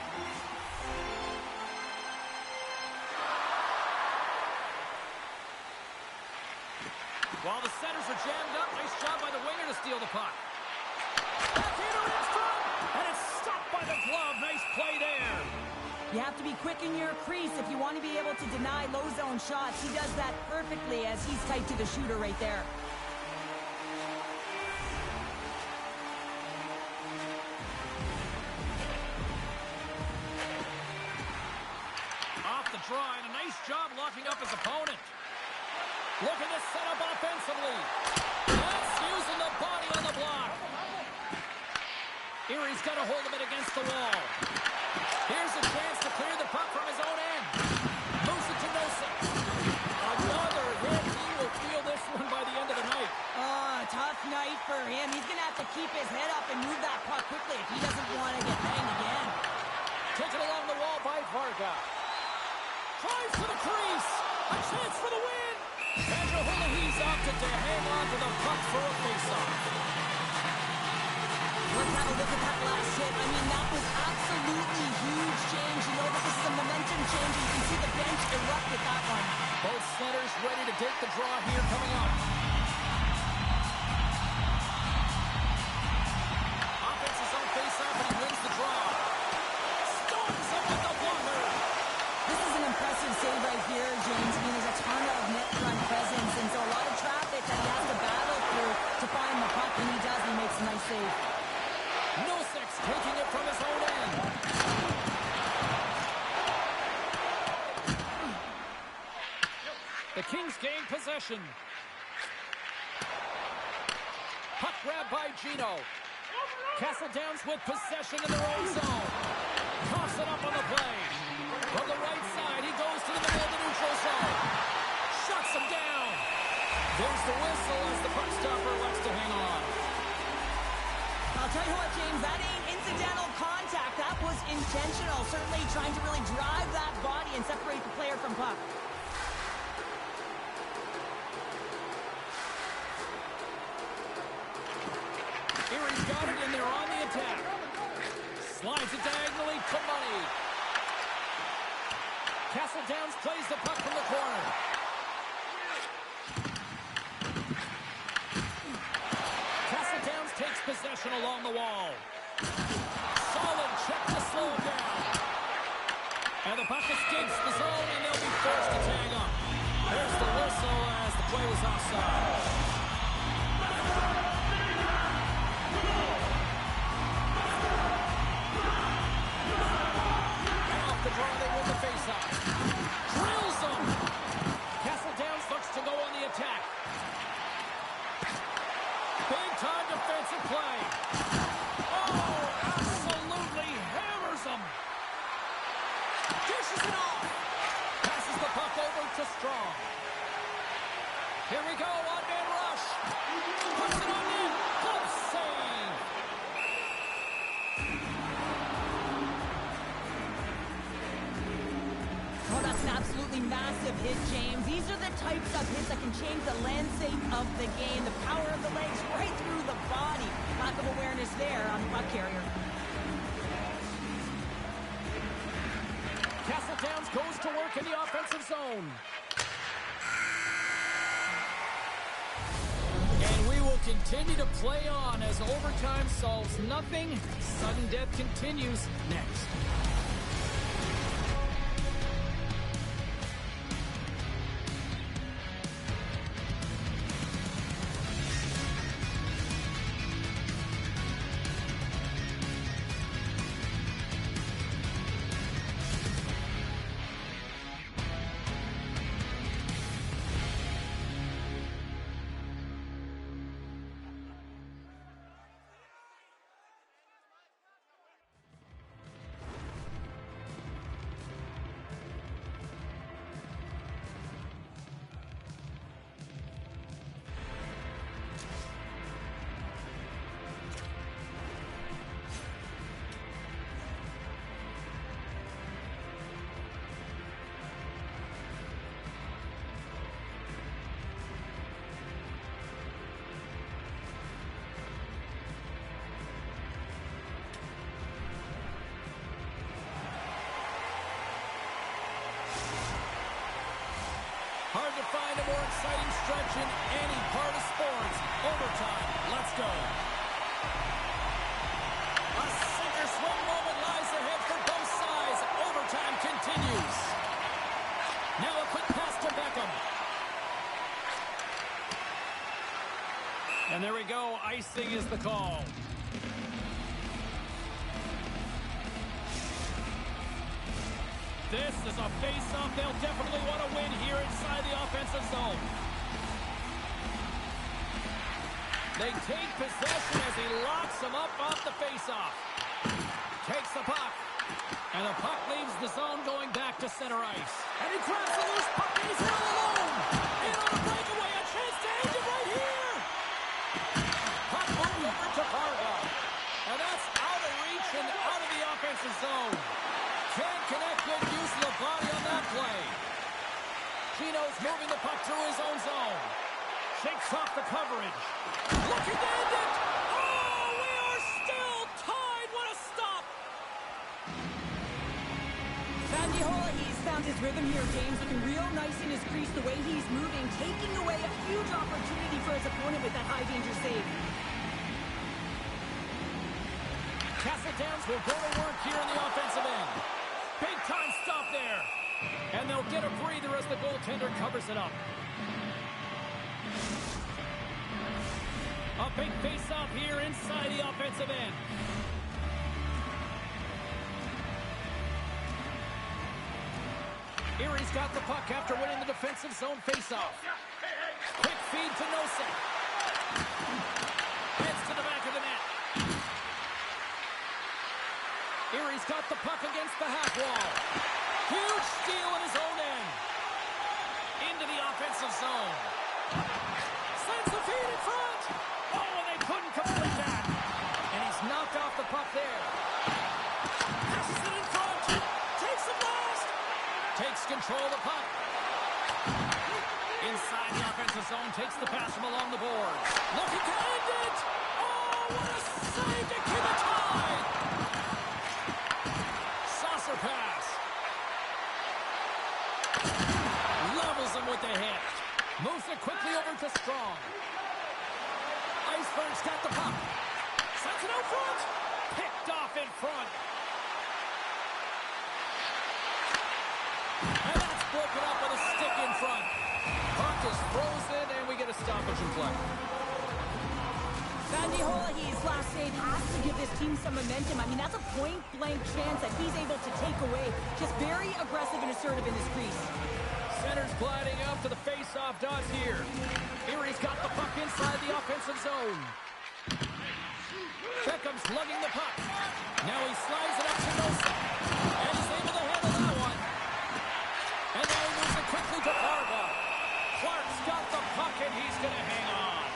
While the centers are jammed up, nice job by the winger to steal the puck. Backhander in front, and it's stopped by the glove. Nice play there.
You have to be quick in your crease if you want to be able to deny low zone shots. He does that perfectly as he's tight to the shooter right there.
Off the draw, and a nice job locking up his opponent. Look at this setup offensively. That's using the body on the block. Erie's got a hold of it against the wall. Here's a chance to clear the puck from his own end. Moves it to Nosek. Another hit. He will feel this one by the end of the night.
Oh, tough night for him. He's going to have to keep his head up and move that puck quickly if he doesn't want to get banged again.
Taken along the wall by Varga. Drives to the crease. A chance for the win. Andrew Hulahe's opted to hang on to the puck for a faceoff.
Let's have a look at that last hit. I mean, that was absolutely huge change. You know that this is a momentum change, and you can see the bench erupt with that one.
Both centers ready to take the draw here coming up. Offense is on faceoff, and he wins the draw. Storms him with the blocker.
This is an impressive save right here, James. I mean, there's a ton of net front presence, and so a lot of traffic that he has to battle through to find the puck, and he does, and he makes a nice save.
Nosek's taking it from his own end. The Kings gain possession. Puck grab by Gino. Castle Downs with possession in their own zone. Toss it up on the play. From the right side, he goes to the middle of the neutral zone. Shuts him down. There's the whistle as the puck stopper elects to hang on.
I'll tell you what, James, that ain't incidental contact. That was intentional. Certainly trying to really drive that body and separate the player from puck.
Erie's got it, and they're on the attack. Slides it diagonally to Money. Castle Downs plays the puck from the corner. possession along the wall. Solid check to slow him down. And the puck escapes the zone, and they'll be forced to tag up. There's the whistle as the play was offside. And off the draw, they win the faceoff. Drills them. Castle Downs looks to go on the attack. Big-time defensive play. Oh, absolutely hammers them. Dishes it off. Passes the puck over to Strong. Here we go, one-man rush. Puts it on in. Good save.
Oh, that's an absolutely massive hit, James. These are the types of hits that can change the landscape of the game. The power of the legs right through the body. Lack of awareness there on the puck carrier.
Castle Downs goes to work in the offensive zone. And we will continue to play on as overtime solves nothing. Sudden death continues next. Hard to find a more exciting stretch in any part of sports. Overtime. Let's go. A sink or swim moment lies ahead for both sides. Overtime continues. Now a quick pass to Beckham. And there we go. Icing is the call. This is a face-off they'll definitely want to win here inside the offensive zone. They take possession as he locks them up off the face-off. Takes the puck. And the puck leaves the zone going back to center ice. And he grabs the loose puck and he's all alone. In on a breakaway, a chance to end it right here. Puck moved over to Fargo. And that's out of reach and out of the offensive zone. Can't connect good use of the body on that play. Chino's moving the puck through his own zone. Shakes off the coverage. Looking to end it. Oh, we are still tied. What a stop.
Bandiola, he's found his rhythm here, James. Looking real nice in his crease, the way he's moving, taking away a huge opportunity for his opponent with that high-danger save.
Castle Downs will go to work here in the offensive end. Big time stop there. And they'll get a breather as the goaltender covers it up. A big face-off here inside the offensive end. Erie's got the puck after winning the defensive zone face-off. Quick feed to Nosek. Heads to the back of the net. Erie's got the puck against the half wall. Huge steal in his own end. Into the offensive zone. Sends the feed in front. Oh, and they couldn't complete that. And he's knocked off the puck there. Passes it in front. Takes the blast. Takes control of the puck. Inside the offensive zone. Takes the pass from along the boards. Looking to end it. Oh, what a save to keep it tied. Saucer pass. Levels him with the hit. Moves it quickly over to Strong. Iceberg's got the puck. Sends it out front. Picked off in front. And that's broken up with a stick in front. Puck is frozen, and we get a stoppage in play.
His last save has to give this team some momentum. I mean, that's a point-blank chance that he's able to take away. Just very aggressive and assertive in this crease.
Center's gliding up to the face-off dots here. Here he's got the puck inside the offensive zone. Beckham's lugging the puck. Now he slides it up to Nosa. And he's able to handle that one. And now he moves it quickly to Fargo. Clark's got the puck, and he's going to hang on.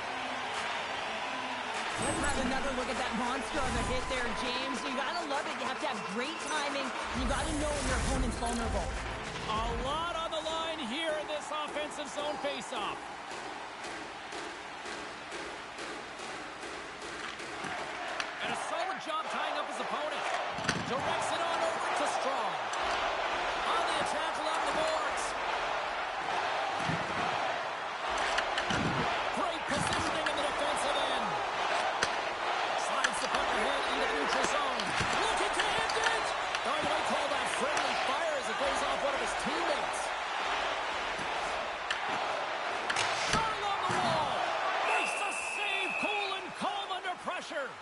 Let's have another look at that monster on the hit there, James. You got to love it. You have to have great timing, and you got to know when your opponent's vulnerable.
A lot on the line here in this offensive zone faceoff. And a solid job tying up his opponent. Directs it on over to Strong. On the attack along the boards. Great positioning in the defensive end. Slides the puck ahead into the neutral zone. Looking to end it. Oh, you might call that friendly fire as it goes off one of his teammates. Shot along the wall. Makes the save. Cool and calm under pressure.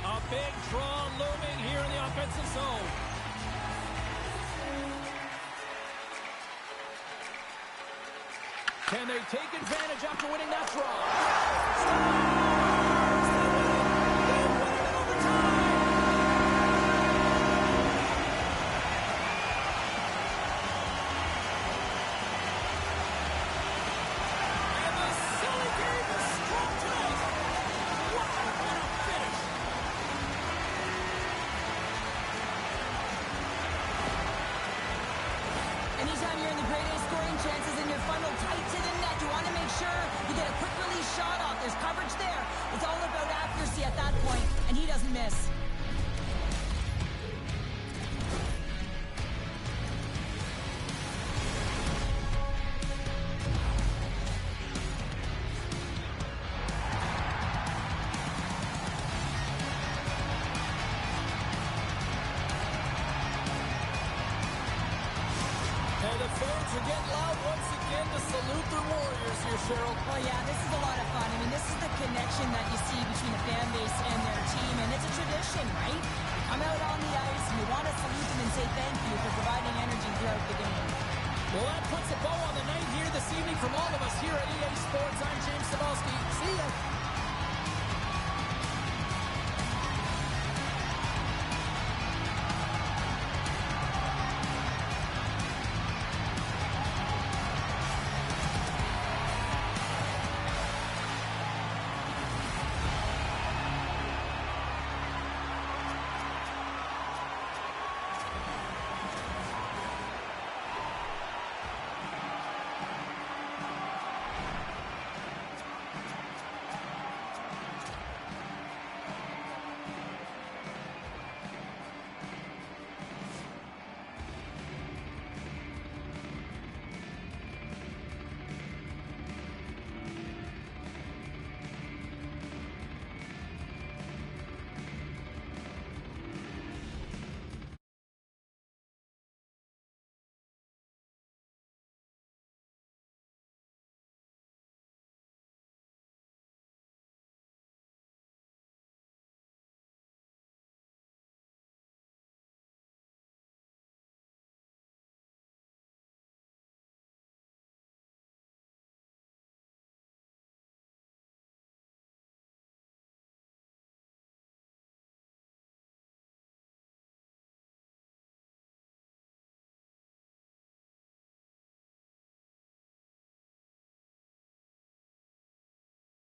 A big draw looming here in the offensive zone. Can they take advantage after winning that draw? They win it in overtime. And the silly game is strong tonight. What a finish.
Anytime you're in the grade A scoring chances and you're funneled tight to the net, you want to make sure you get a quick release shot off. There's coverage there. It's all about accuracy at that point, and he doesn't miss.
And the fans are getting loud once again to salute their Warriors here, Cheryl.
Oh, yeah, this is a lot of fun. I mean, this is the connection that you see between the fan base and their team, and it's a tradition, right? You come out on the ice, and you want to salute them and say thank you for providing energy throughout the game.
Well, that puts a bow on the night here this evening from all of us here at EA Sports. I'm James Cebulski. See ya.